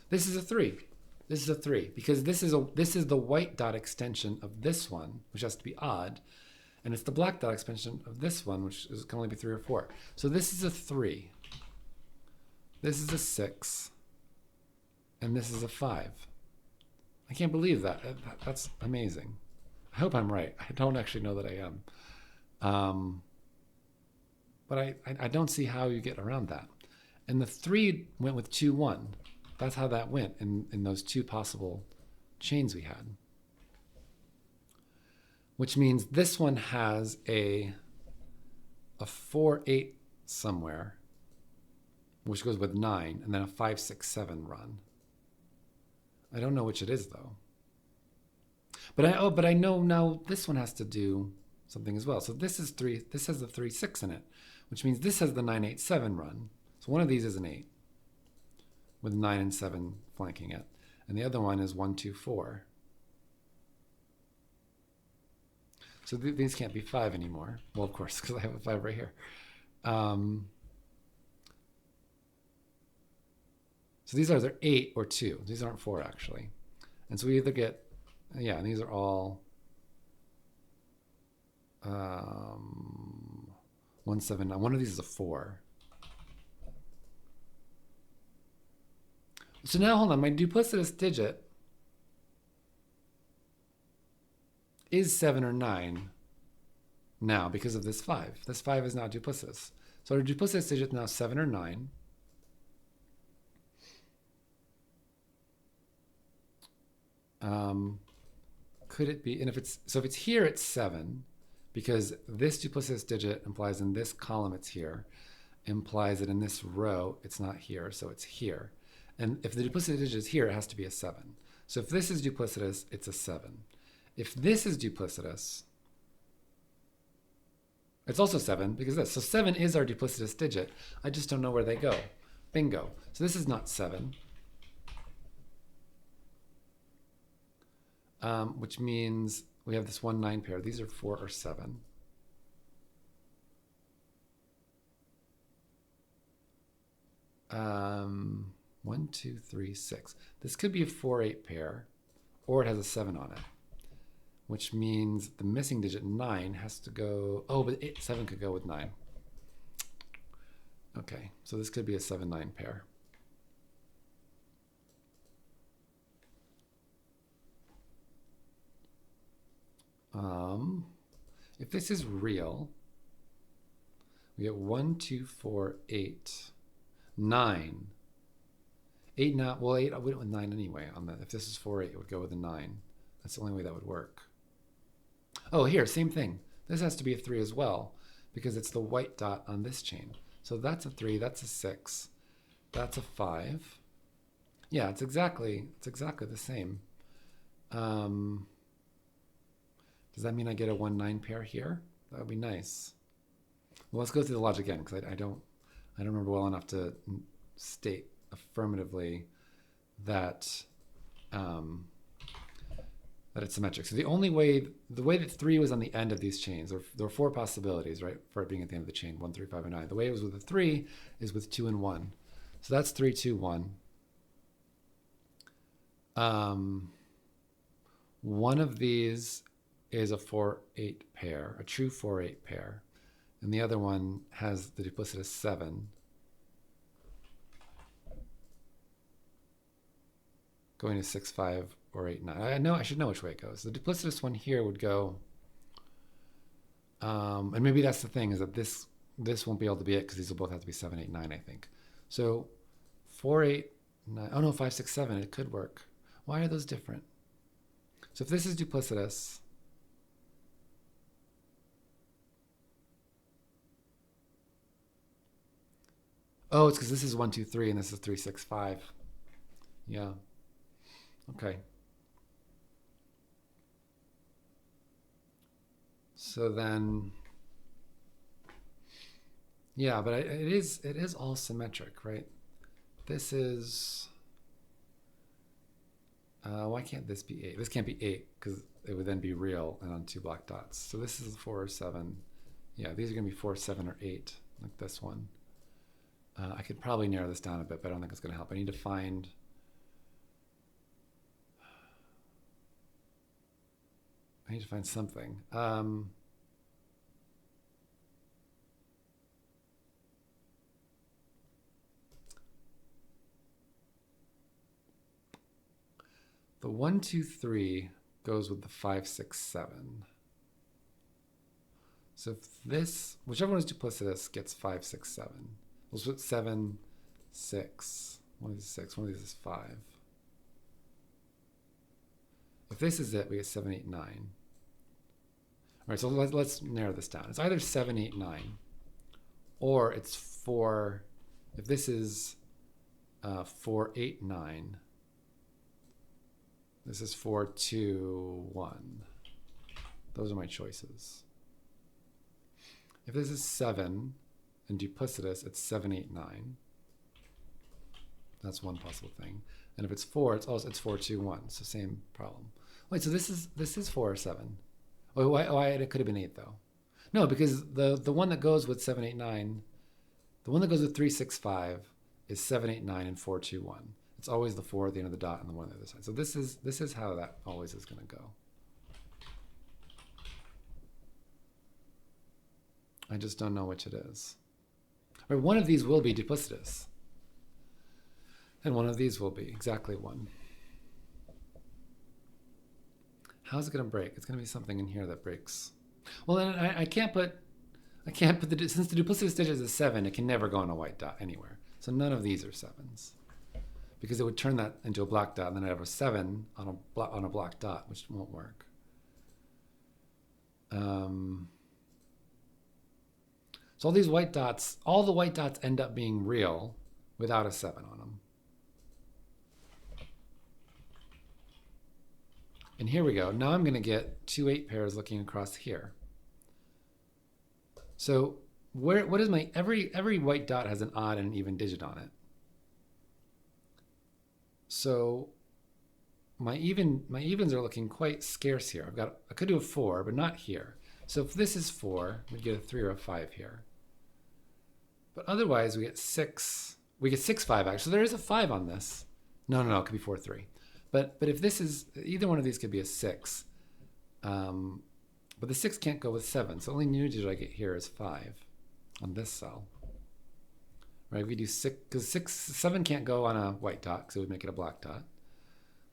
This is a 3. This is a 3 because this is the white dot extension of this one, which has to be odd, and it's the black dot extension of this one, which can only be 3 or 4. So this is a 3. This is a 6, and this is a 5. I can't believe that. That's amazing. I hope I'm right. I don't actually know that I am. But I don't see how you get around that. And the 3 went with 2, 1. That's how that went in those 2 possible chains we had. Which means this one has a 4, 8 somewhere, which goes with 9, and then a 5, 6, 7 run. I don't know which it is though. But I know now this one has to do something as well. So this is 3. This has the 3, 6 in it, which means this has the 9, 8, 7 run. So one of these is an 8 with 9 and 7 flanking it, and the other one is 1, 2, 4. So these can't be 5 anymore. Well, of course, because I have a 5 right here. So these are either 8 or 2. These aren't 4 actually. And so we either get, yeah, and these are all 1, 7, 9. One of these is a 4. So now hold on, my duplicitous digit is 7 or 9 now because of this 5. This 5 is now duplicitous. So our duplicitous digit is now 7 or 9. Could it be, and if it's here, it's 7, because this duplicitous digit implies in this column it's here, implies that in this row it's not here, so it's here. And if the duplicitous digit is here, it has to be a 7. So if this is duplicitous, it's a 7. If this is duplicitous, it's also 7 because this. So 7 is our duplicitous digit. I just don't know where they go. Bingo. So this is not 7. Which means we have this 1, 9 pair. These are 4 or 7. One, 2, 3, 6. This could be a 4, 8 pair, or it has a 7 on it, which means the missing digit 9 has to go. Oh, but 7 could go with 9. Okay, so this could be a 7, 9 pair. If this is real, we get 1, 2, 4, 8, 9. 8 now, well, 8, I went with 9 anyway. On that. If this is 4, 8, it would go with a 9. That's the only way that would work. Oh, here, same thing. This has to be a 3 as well, because it's the white dot on this chain. So that's a 3, that's a 6, that's a 5. Yeah, it's exactly the same. Does that mean I get a 1, 9 pair here? That would be nice. Well, let's go through the logic again, because I don't remember well enough to state affirmatively that that it's symmetric. So the way that 3 was on the end of these chains, there were 4 possibilities, right, for it being at the end of the chain, 1, 3, 5, and 9. The way it was with the 3 is with 2 and 1. So that's 3, 2, 1. One of these is a 4, 8 pair, a true 4, 8 pair. And the other one has the duplicitous 7. Going to 6, 5, or 8, 9. I should know which way it goes. The duplicitous one here would go, and maybe that's the thing, is that this won't be able to be it because these will both have to be 7, 8, 9, I think. So 4, 8, 9, oh no, 5, 6, 7, it could work. Why are those different? So if this is duplicitous, oh, it's because this is 1, 2, 3, and this is 3, 6, 5. Yeah. Okay. So then, yeah, but it is all symmetric, right? This is, why can't this be 8? This can't be 8 because it would then be real and on 2 black dots. So this is 4 or 7. Yeah, these are going to be 4, 7, or 8, like this one. I could probably narrow this down a bit, but I don't think it's going to help. I need to find I need to find something. The 1, 2, 3 goes with the 5, 6, 7. So if this, whichever one is duplicitous, gets 5, 6, 7. We'll split 7, 6. One of these is 6, one of these is 5. If this is it, we get 7, 8, 9. All right, so let's narrow this down. It's either 7, 8, 9, or it's 4. If this is 4, 8, 9, this is 4, 2, 1. Those are my choices. If this is 7 and duplicitous, it's 7, 8, 9. That's one possible thing. And if it's 4, it's 4, 2, 1. So same problem. Wait, so this is 4 or 7. Oh, why it could have been 8 though. No, because the one that goes with 7, 8, 9, the one that goes with 3, 6, 5 is 7, 8, 9 and 4, 2, 1. It's always the 4 at the end of the dot and the 1 on the other side. So this is how that always is going to go. I just don't know which it is. Or one of these will be duplicitous. And one of these will be exactly 1. How's it going to break? It's going to be something in here that breaks. Well, then I can't put the, since the duplicitous digit is 7, it can never go on a white dot anywhere. So none of these are 7s. Because it would turn that into a black dot, and then I'd have a 7 on a black dot, which won't work. So all these white dots, all the white dots end up being real without a 7 on them. And here we go. Now I'm going to get 2 8 pairs looking across here. So what is my, every white dot has an odd and an even digit on it. So my evens are looking quite scarce here. I could do a 4, but not here. So if this is 4, we'd get a 3 or a 5 here. But otherwise we get 6. We get 6, 5 actually. So there is a 5 on this. No, it could be 4, 3. But if this is, either one of these could be a 6. But the 6 can't go with 7. So the only new digit I get here is 5 on this cell. Right, if we do 6, because 7 can't go on a white dot, because it would make it a black dot.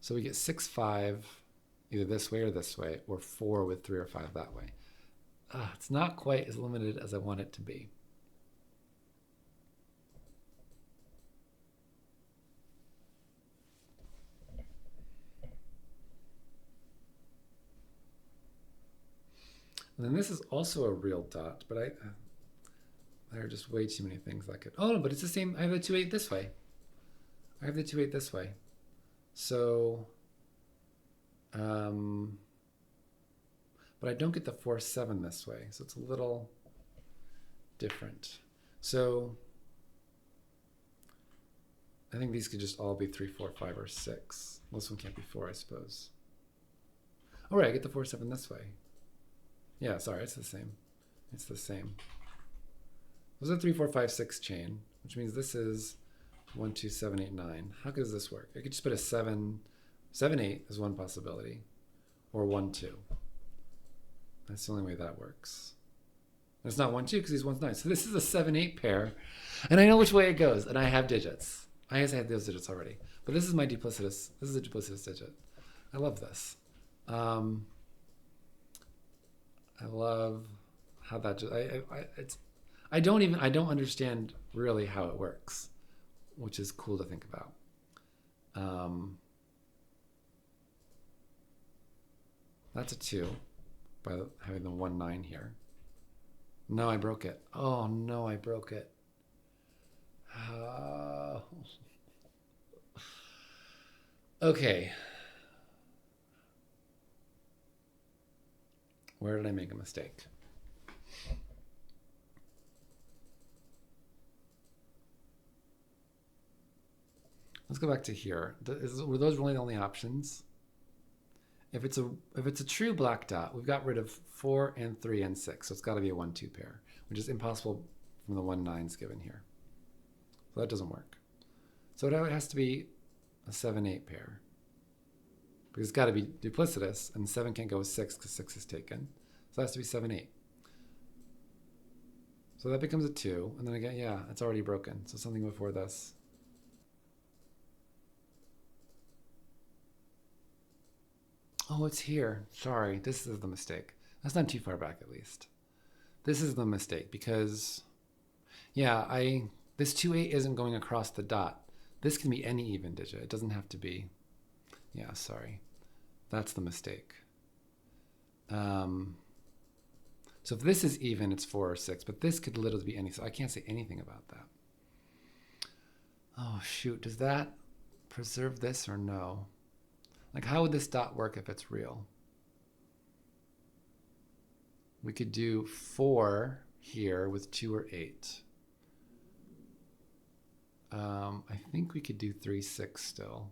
So we get 6, 5, either this way, or 4 with 3 or 5 that way. It's not quite as limited as I want it to be. And then this is also a real dot, but there are just way too many things I could. Oh no, but it's the same. I have the 2, 8 this way. I have the 2, 8 this way. So, but I don't get the 4, 7 this way. So it's a little different. So I think these could just all be 3, 4, 5, or 6. This one can't be 4, I suppose. All right, I get the 4, 7 this way. Yeah, sorry, it's the same. It's the same. This is a 3, 4, 5, 6 chain, which means this is 1, 2, 7, 8, 9. How does this work? I could just put a 7, 7, 8 is one possibility, or 1, 2. That's the only way that works. And it's not 1, 2 because these 1's 9. So this is a 7, 8 pair, and I know which way it goes, and I have digits. I guess I had those digits already, but this is my duplicitous. This is a duplicitous digit. I love this. I love how that just, I don't understand really how it works, which is cool to think about. That's a 2 by having the 1, 9 here. No, I broke it. Oh no, I broke it. Okay. Where did I make a mistake? Let's go back to here. Were those really the only options? If it's a true black dot, we've got rid of 4 and 3 and 6, so it's got to be a 1, 2 pair, which is impossible from the 1, 9s given here. So that doesn't work. So it has to be a 7, 8 pair. because it's got to be duplicitous, and 7 can't go with 6 because 6 is taken. So it has to be 7, 8. So that becomes a 2, and then again, yeah, it's already broken. So something before this. Oh, it's here. Sorry, this is the mistake. That's not too far back, at least. This is the mistake because, yeah, this 2, 8 isn't going across the dot. This can be any even digit. It doesn't have to be. Yeah, sorry. That's the mistake. So if this is even, it's 4 or 6, but this could literally be any, so I can't say anything about that. Oh, shoot. Does that preserve this or no? Like, how would this dot work if it's real? We could do 4 here with 2 or 8. I think we could do 3, 6 still.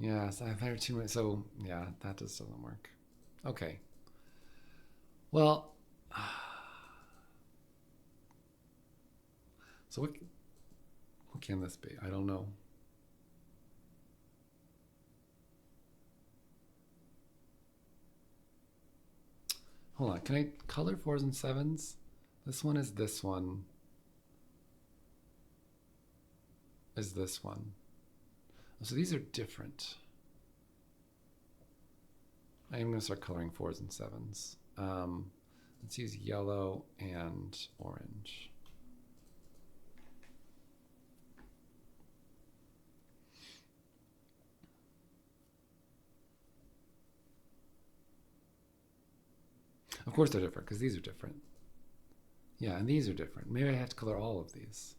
Yeah, so I've had 2 minutes. So yeah, that just doesn't work. Okay. Well, so what can this be? I don't know. Hold on, can I color 4s and 7s? This one is this one. Is this one. So these are different. I am going to start coloring 4s and 7s. Let's use yellow and orange. Of course they're different because these are different. Yeah, and these are different. Maybe I have to color all of these.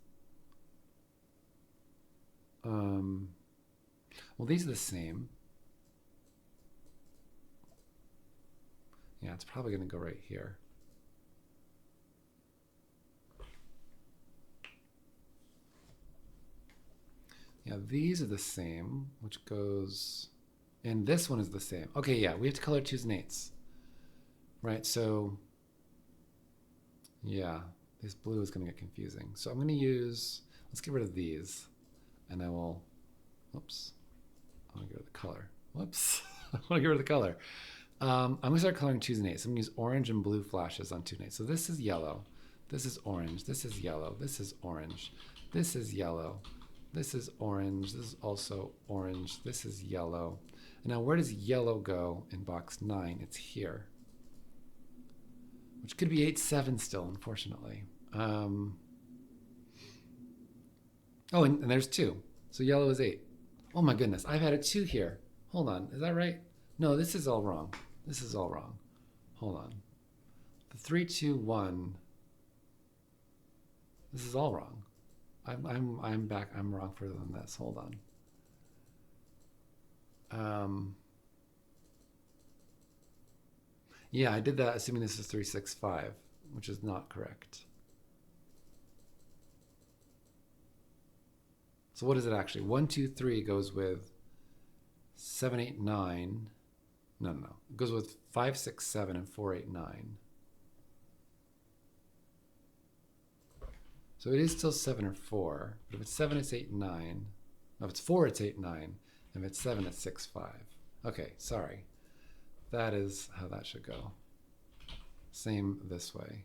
Well, these are the same. Yeah, it's probably going to go right here. Yeah, these are the same, which goes, and this one is the same. Okay, yeah, we have to color 2s and 8s. Right, so, yeah, this blue is going to get confusing. So I'm going to use, let's get rid of these, and I will, whoops, I want to get rid of the color. Whoops, I want to get rid of the color. I'm going to start coloring 2s and 8s. I'm going to use orange and blue flashes on 2 and 8. So this is yellow, this is orange, this is yellow, this is orange, this is yellow, this is orange, this is also orange, this is yellow. And now where does yellow go in box 9? It's here. Which could be 8, 7 still, unfortunately. Oh, and there's 2. So yellow is 8. Oh my goodness, I've had a 2 here. Hold on, is that right? No, this is all wrong. This is all wrong. Hold on. The 3, 2, 1. This is all wrong. I'm back. I'm wrong further than this. Hold on. Yeah, I did that assuming this is 3, 6, 5, which is not correct. So what is it actually? 1, 2, 3 goes with 7, 8, 9. No. It goes with 5, 6, 7, and 4, 8, 9. So it is still 7 or 4. But if it's 7, it's 8, 9. No, if it's 4, it's 8, 9. And if it's 7, it's 6, 5. Okay, sorry. That is how that should go. Same this way.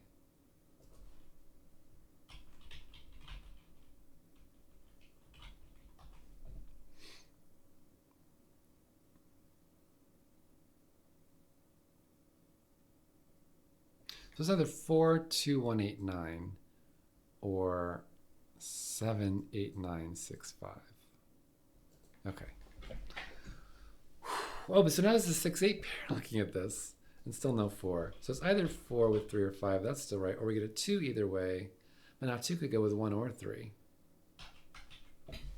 So it's either 4, 2, 1, 8, 9 or 7, 8, 9, 6, 5. Okay. Oh, but so now this is 6, 8 pair looking at this, and still no 4. So it's either 4 with 3 or 5. That's still right. Or we get a 2 either way. And now 2 could go with 1 or 3.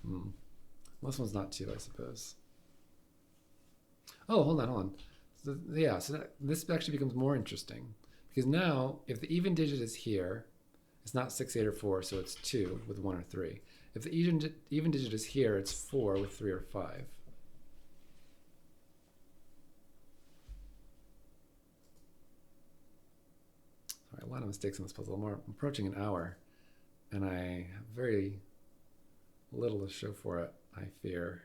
Well, this one's not 2, I suppose. Oh, hold on. So, yeah, so this actually becomes more interesting. Because now, if the even digit is here, it's not 6, 8, or 4, so it's 2 with 1 or 3. If the even digit is here, it's 4 with 3 or 5. All right, a lot of mistakes in this puzzle. I'm approaching an hour, and I have very little to show for it, I fear.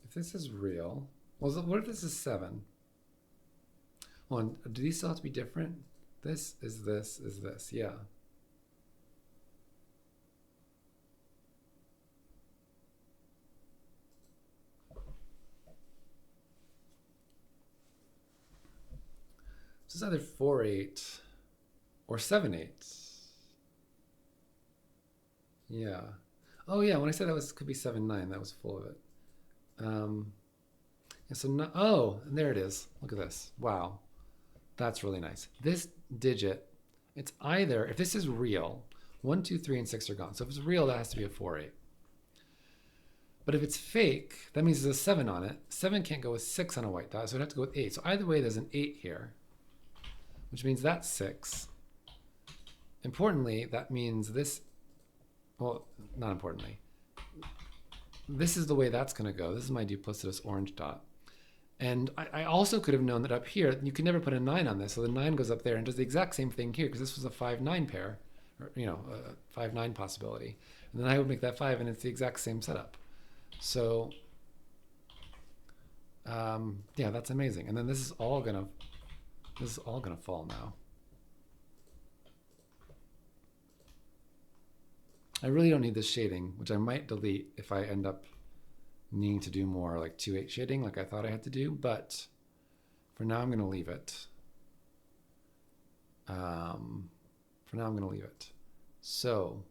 If this is real, well, what if this is 7? Well, do these still have to be different? This is this, yeah. So it's either 4-8 or 7-8. Yeah. Oh yeah, when I said that could be 7-9, that was full of it. And so no, oh, and there it is. Look at this. Wow. That's really nice. This digit, it's either, if this is real, 1, 2, 3, and 6 are gone. So if it's real, that has to be a 4-8. But if it's fake, that means there's a 7 on it. 7 can't go with 6 on a white dot, so it'd have to go with 8. So either way, there's an 8 here, which means that's 6. Importantly, that means this, well, not importantly, this is the way that's going to go. This is my duplicitous orange dot. And I also could have known that up here, you could never put a 9 on this. So the 9 goes up there and does the exact same thing here because this was a 5-9 pair, or, you know, a 5-9 possibility. And then I would make that 5 and it's the exact same setup. So, yeah, that's amazing. And then this is all gonna fall now. I really don't need this shading, which I might delete if I end up needing to do more like 2-8 shading like I thought I had to do, but for now I'm going to leave it. So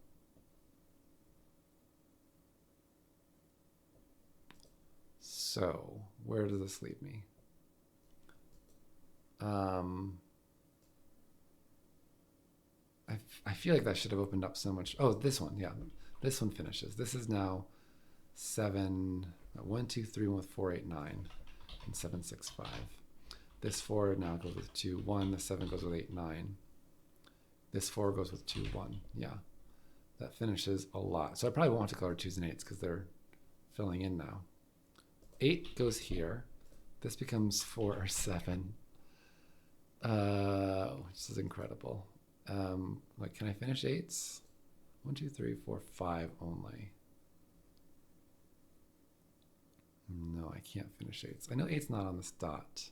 where does this leave me? I feel like that should have opened up so much. Oh, this one, yeah. This one finishes. This is now 7, 1, 2, 3, 1 with 4, 8, 9, and 7, 6, 5. This 4 now goes with 2, 1. The 7 goes with 8, 9. This 4 goes with 2, 1. Yeah, that finishes a lot. So I probably won't have to color 2s and 8s because they're filling in now. 8 goes here. This becomes 4 or 7. This is incredible. Like, can I finish 8s? 1, 2, 3, 4, 5 only. No, I can't finish 8s. I know 8's not on this dot.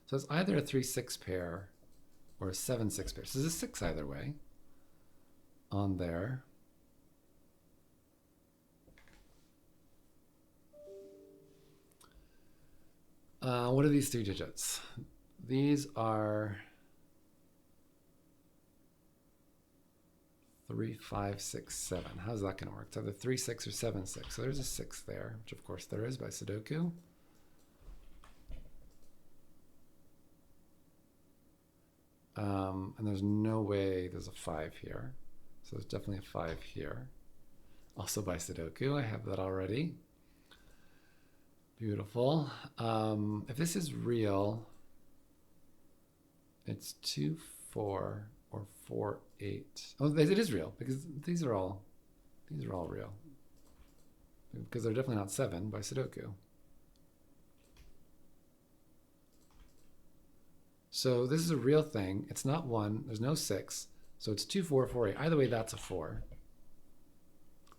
So it's either a 3-6 pair or a 7-6 pair. So there's a 6 either way on there. What are these 3 digits? These are 3, 5, 6, 7. How's that going to work? It's either 3, 6 or 7, 6. So there's a 6 there, which of course there is by Sudoku. And there's no way there's a 5 here. So there's definitely a 5 here. Also by Sudoku, I have that already. Beautiful. If this is real, it's 2, 4, or 4, 8. Oh, it is real because these are all real. Because they're definitely not 7 by Sudoku. So this is a real thing. It's not 1. There's no 6. So it's 2, 4, 4, 8. Either way, that's a 4.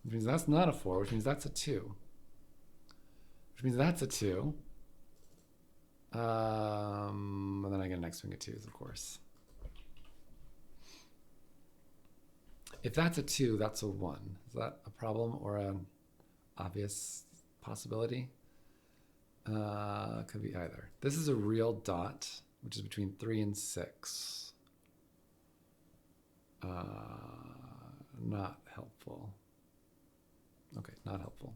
Which means that's not a 4, which means that's a 2. Which means that's a 2. And then I get an X swing of 2s, of course. If that's a 2, that's a 1. Is that a problem or an obvious possibility? Could be either. This is a real dot, which is between 3 and 6. Not helpful. Okay, not helpful.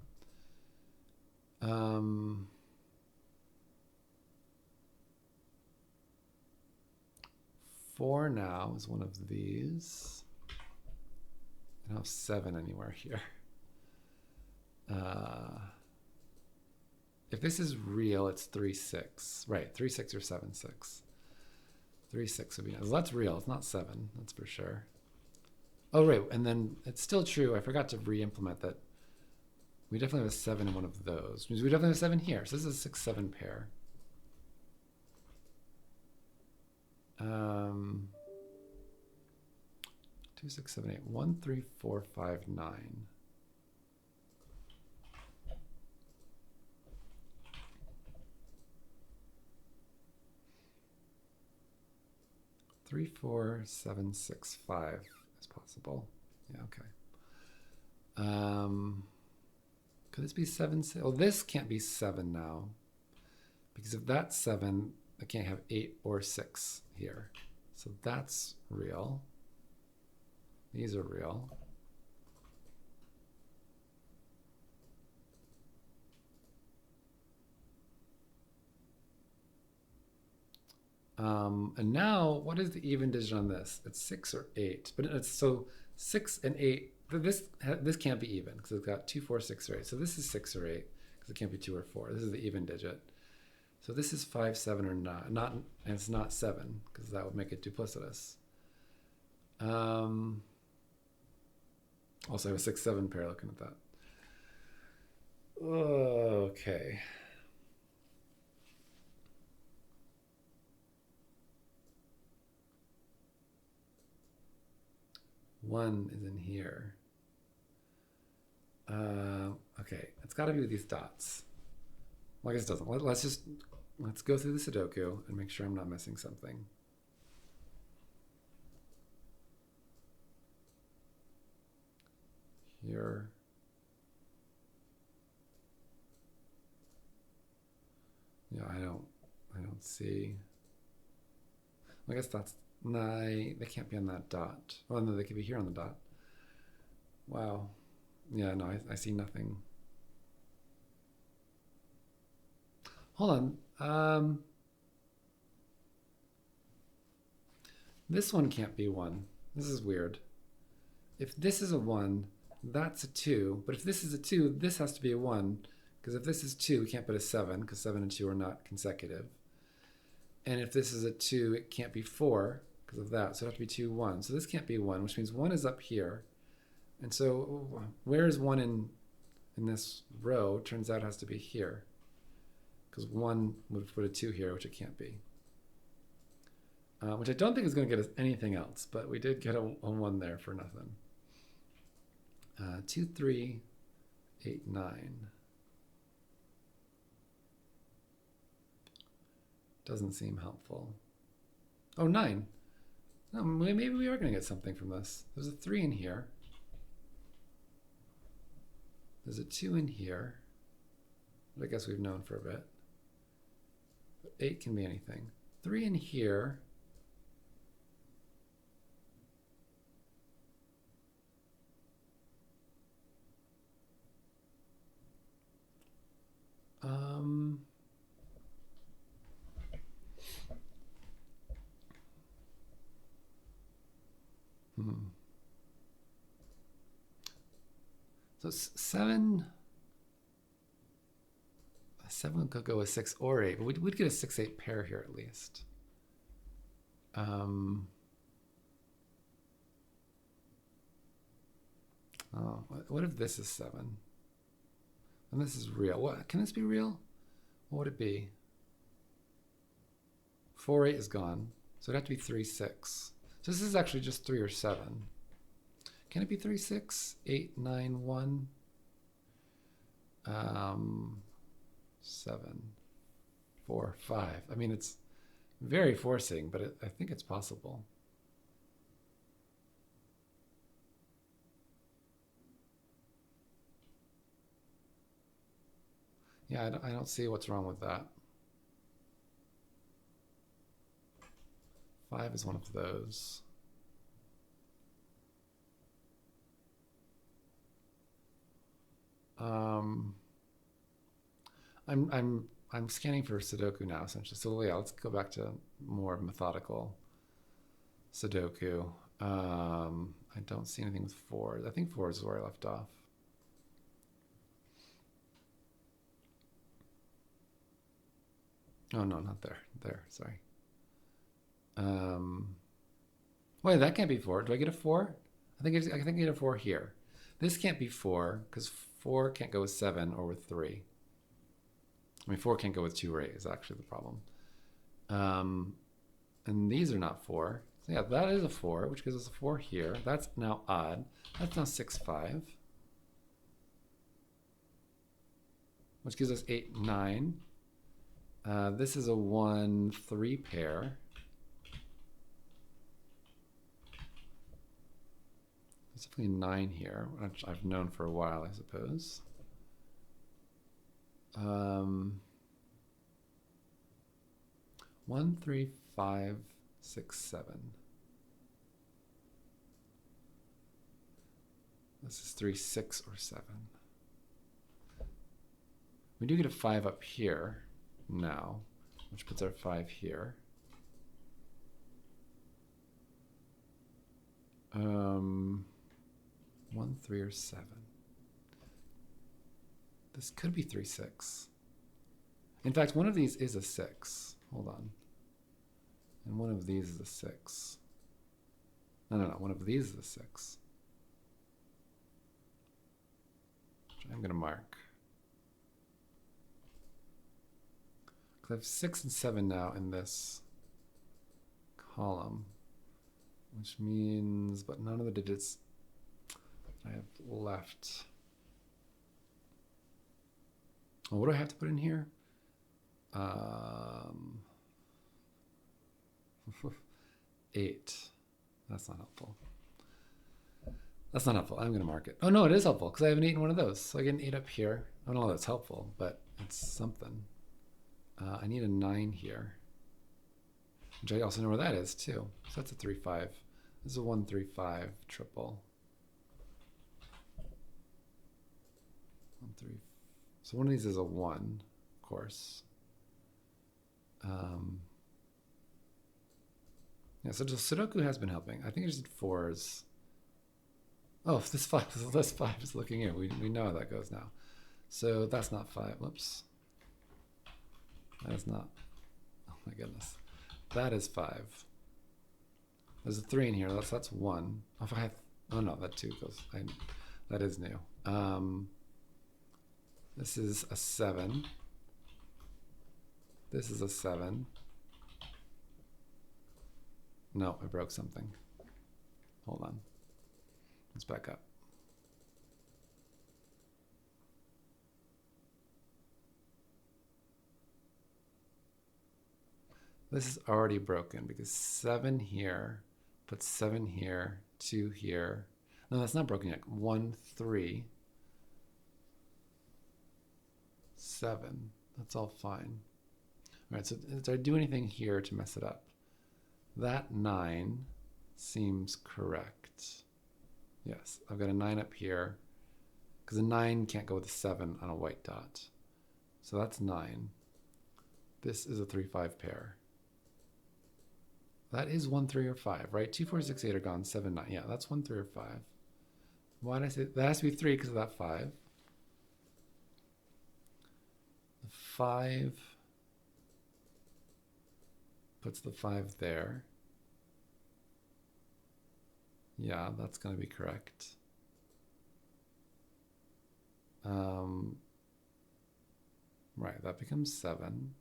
4 now is one of these. I don't have 7 anywhere here. If this is real, it's 3, 6. Right, 3, 6 or 7, 6. 3, 6 would be nice. Well, that's real. It's not 7. That's for sure. Oh, right. And then it's still true. I forgot to re-implement that. We definitely have a 7 in one of those. Which means we definitely have a 7 here. So this is a 6, 7 pair. 2, 6, 7, 8. 1, 3, 4, 5, 9. 3, 4, 7, 6, 5 is possible. Yeah, okay. Could this be 7, 6? Oh, this can't be 7 now. Because if that's 7, I can't have 8 or 6 here. So that's real. These are real. And now, what is the even digit on this? It's 6 or 8. But it's so 6 and 8. This can't be even because it's got 2, 4, 6, or 8. So this is 6 or 8 because it can't be 2 or 4. This is the even digit. So this is 5, 7, or not, and it's not 7 because that would make it duplicitous. Also, I have a 6, 7 pair looking at that. Okay. One is in here. Okay, it's got to be with these dots. Well, I guess it doesn't. Let's go through the Sudoku and make sure I'm not missing something. Here. Yeah, I don't see. I guess that's they can't be on that dot. Well, no, they could be here on the dot. Wow. Yeah, no, I see nothing. Hold on. This one can't be 1. This is weird. If this is a 1, that's a 2. But if this is a 2, this has to be a 1. Because if this is 2, we can't put a 7 because 7 and 2 are not consecutive. And if this is a 2, it can't be 4 because of that. So it has to be 2, 1. So this can't be 1, which means 1 is up here. And so where is 1 in this row? Turns out it has to be here. Because 1 would put a 2 here, which it can't be. Which I don't think is going to get us anything else, but we did get a 1 there for nothing. 2, 3, 8, 9. Doesn't seem helpful. Oh, 9. No, maybe we are going to get something from this. There's a 3 in here. There's a 2 in here. I guess we've known for a bit. But 8 can be anything. 3 in here. So 7 could go with 6 or 8, but we'd get a 6, 8 pair here at least. Oh, what if this is 7? And this is real. What can this be real? What would it be? 4, 8 is gone, so it'd have to be 3, 6. So this is actually just 3 or 7. Can it be 3, 6, 8, 9, 1? 7, 4, 5. I mean, it's very forcing, but I think it's possible. Yeah, I don't see what's wrong with that. 5 is one of those. I'm scanning for Sudoku now, essentially. So yeah, let's go back to more methodical Sudoku. I don't see anything with 4. I think 4 is where I left off. Oh no, not there. There, sorry. Wait, that can't be 4. Do I get a 4? I think I get a 4 here. This can't be 4 because 4 can't go with 7 or with 3. I mean, 4 can't go with 2 or 8 is actually the problem. And these are not 4. So yeah, that is a 4, which gives us a 4 here. That's now odd. That's now 6, 5. Which gives us 8, 9. This is a 1, 3 pair. There's definitely a 9 here, which I've known for a while, I suppose. 1, 3, 5, 6, 7. This is 3, 6, or 7. We do get a 5 up here now, which puts our 5 here. 1, 3, or 7. This could be 3, 6. In fact, one of these is a 6. Hold on. And one of these is a 6. No. One of these is a 6. Which I'm going to mark. Because I have 6 and 7 now in this column. Which means, but none of the digits I have left. Oh, what do I have to put in here? 8. That's not helpful. That's not helpful. I'm going to mark it. Oh, no, it is helpful because I have an 8 in one of those. So I get an 8 up here. I don't know if that's helpful, but it's something. I need a 9 here, which I also know where that is too. So that's a 3, 5. This is a 1, 3, 5 triple. 1, 3. So one of these is a 1, of course. Yeah, so Sudoku has been helping. I think I just did 4s. Oh, this 5 is looking in. We know how that goes now. So that's not 5. Whoops. That is not. Oh my goodness. That is 5. There's a 3 in here. That's 1. Oh, if I have, oh no, that 2 goes. That is new. This is a 7. This is a 7. No, I broke something. Hold on. Let's back up. This is already broken because 7 here puts 7 here, 2 here. No, that's not broken yet. 1, 3, 7. That's all fine. All right, so did I do anything here to mess it up? That 9 seems correct. Yes, I've got a 9 up here because a 9 can't go with a 7 on a white dot. So that's 9. This is a 3, 5 pair. That is 1, 3, or 5, right? 2, 4, 6, 8 are gone. 7, 9. Yeah, that's 1, 3, or 5. Why did I say that? Has to be 3 because of that 5. The 5 puts the 5 there. Yeah, that's going to be correct. Right, that becomes 7.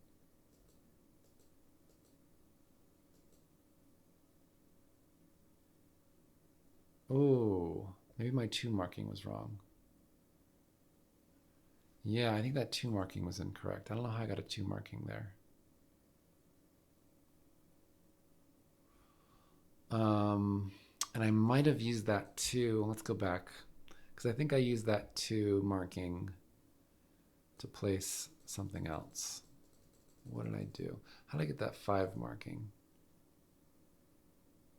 Oh, maybe my 2 marking was wrong. Yeah, I think that 2 marking was incorrect. I don't know how I got a 2 marking there. And I might have used that 2. Let's go back. Because I think I used that 2 marking to place something else. What did I do? How did I get that 5 marking?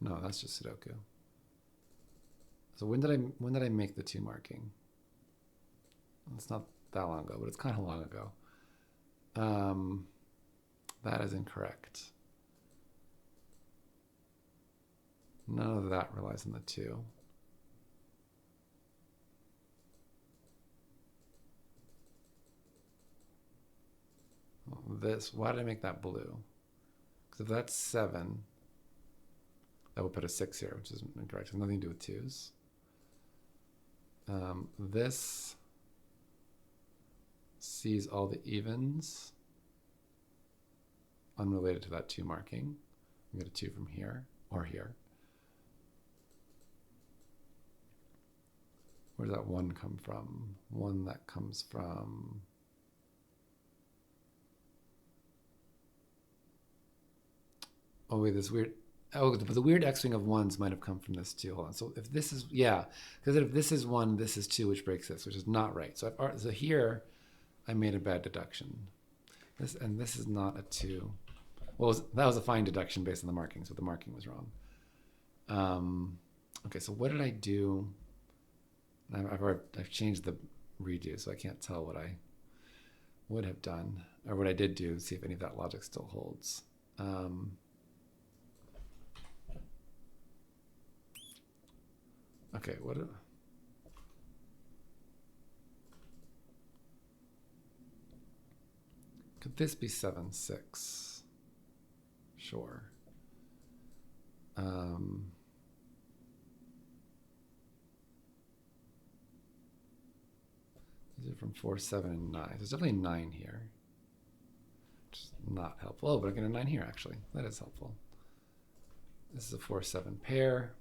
No, that's just Sudoku. So when did I make the 2 marking? It's not that long ago, but it's kind of long ago. That is incorrect. None of that relies on the 2. This, why did I make that blue? Because if that's 7, that will put a 6 here, which is incorrect. It has nothing to do with 2s. This sees all the evens unrelated to that 2 marking. We get a 2 from here or here. Where does that 1 come from? 1 that comes from... Oh wait, this weird... Oh, but the weird X-wing of 1s might have come from this too. Hold on. So if this is... Yeah, because if this is 1, this is 2, which breaks this, which is not right. So, so here, I made a bad deduction. And this is not a 2. Well, that was a fine deduction based on the markings, but the marking was wrong. Okay, so what did I do? I've changed the redo, so I can't tell what I would have done, or what I did do, see if any of that logic still holds. Okay, could this be 7, 6? Sure. These are from 4, 7, and 9. There's definitely a 9 here. Which is not helpful. Oh, but I get a 9 here, actually. That is helpful. This is a 4, 7 pair.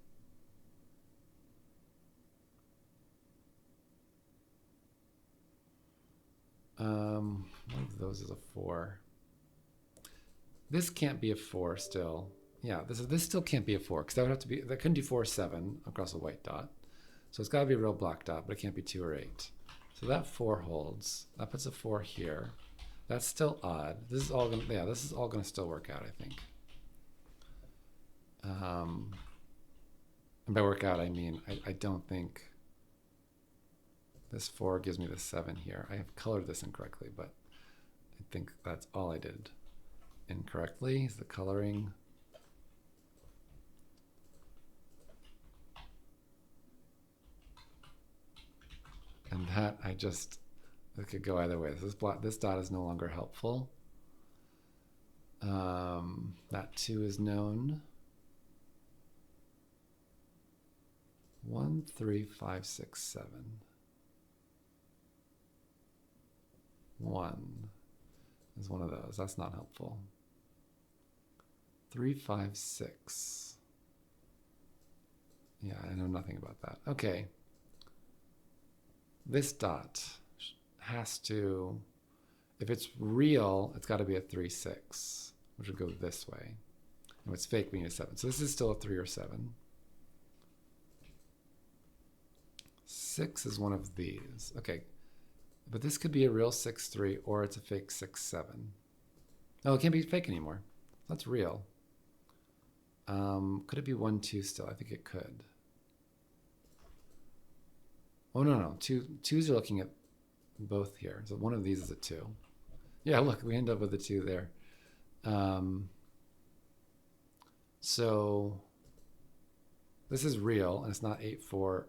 One of those is a 4. This can't be a 4 still. Yeah, this still can't be a 4, because that would have to be, that couldn't do 4, 7 across a white dot. So it's got to be a real black dot, but it can't be 2 or 8. So that 4 holds. That puts a 4 here. That's still odd. This is all gonna, yeah, this is all gonna still work out, I think. And by work out, I mean, I don't think this 4 gives me the 7 here. I have colored this incorrectly, but I think that's all I did incorrectly, is the coloring. And that it could go either way. This dot is no longer helpful. That 2 is known. 1, 3, 5, 6, 7. 1 is one of those. That's not helpful. 3, 5, 6. Yeah, I know nothing about that. Okay. This dot has to, if it's real, it's got to be a 3, 6, which would go this way. And if it's fake, we need a 7. So this is still a 3 or 7. 6 is one of these. Okay. But this could be a real 6, 3, or it's a fake 6, 7. Oh, it can't be fake anymore. That's real. Could it be 1, 2 still? I think it could. Oh, no. 2s are looking at both here. So one of these is a 2. Yeah, look, we end up with a 2 there. So this is real, and it's not 8, 4.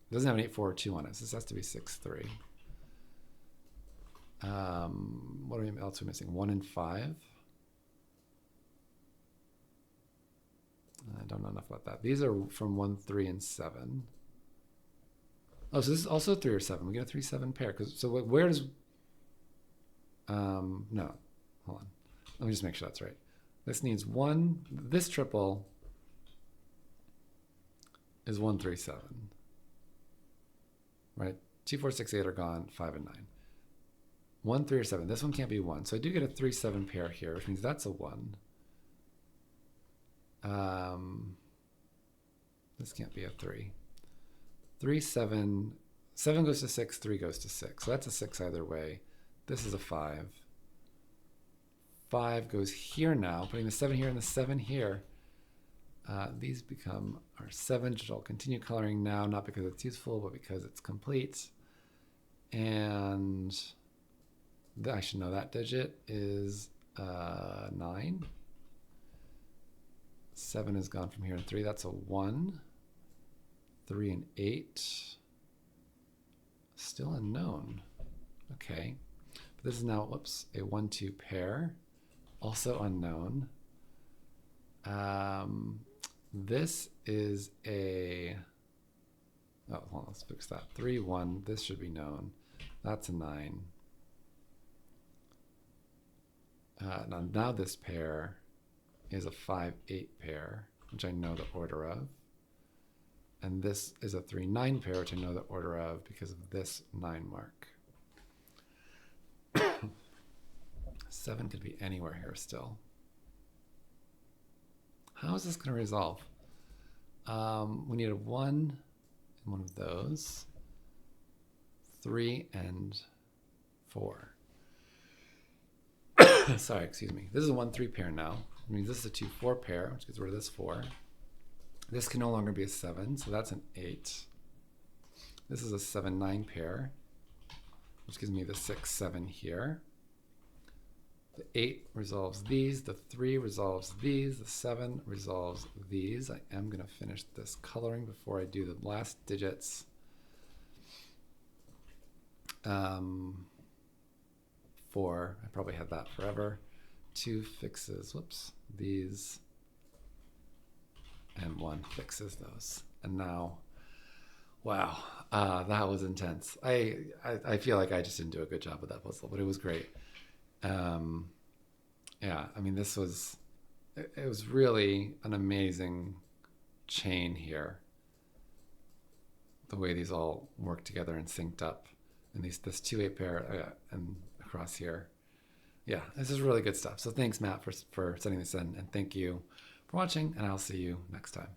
It doesn't have an 8, 4, or 2 on it. So this has to be 6, 3. What else are we missing? 1 and 5. I don't know enough about that. These are from 1, 3, and 7. Oh, so this is also 3 or 7. We get a 3, 7 pair. So where does... no. Hold on. Let me just make sure that's right. This needs 1... This triple is 1, 3, 7. Right? 2, 4, 6, 8 are gone. 5 and 9. 1, 3, or 7. This one can't be 1. So I do get a 3, 7 pair here, which means that's a 1. This can't be a 3. 3, 7. 7 goes to 6, 3 goes to 6. So that's a 6 either way. This is a 5. 5 goes here now, putting the 7 here and the 7 here. These become our 7, which I'll continue coloring now, not because it's useful, but because it's complete. And I should know that digit is 9. 7 is gone from here, and 3, that's a 1. 3 and 8, still unknown. Okay, but this is now, whoops, a 1, 2 pair, also unknown. This is a, oh, hold on, let's fix that. 3, 1, this should be known. That's a 9. Now this pair is a 5, 8 pair, which I know the order of. And this is a 3, 9 pair, which I know the order of because of this 9 mark. 7 could be anywhere here still. How is this going to resolve? We need a 1 and one of those. 3 and 4. Sorry, excuse me. This is a 1, 3 pair now. It means this is a 2, 4 pair, which gets rid of this 4. This can no longer be a 7, so that's an 8. This is a 7, 9 pair, which gives me the 6, 7 here. The 8 resolves these, the 3 resolves these, the 7 resolves these. I am going to finish this coloring before I do the last digits. 4, I probably had that forever. 2 fixes, whoops, these, and 1 fixes those. And now, wow, that was intense. I feel like I just didn't do a good job with that puzzle, but it was great. Yeah, I mean, it was really an amazing chain here. The way these all work together and synced up. And this 2, 8 pair and across here. Yeah, this is really good stuff. So thanks, Matt, for sending this in. And thank you for watching, and I'll see you next time.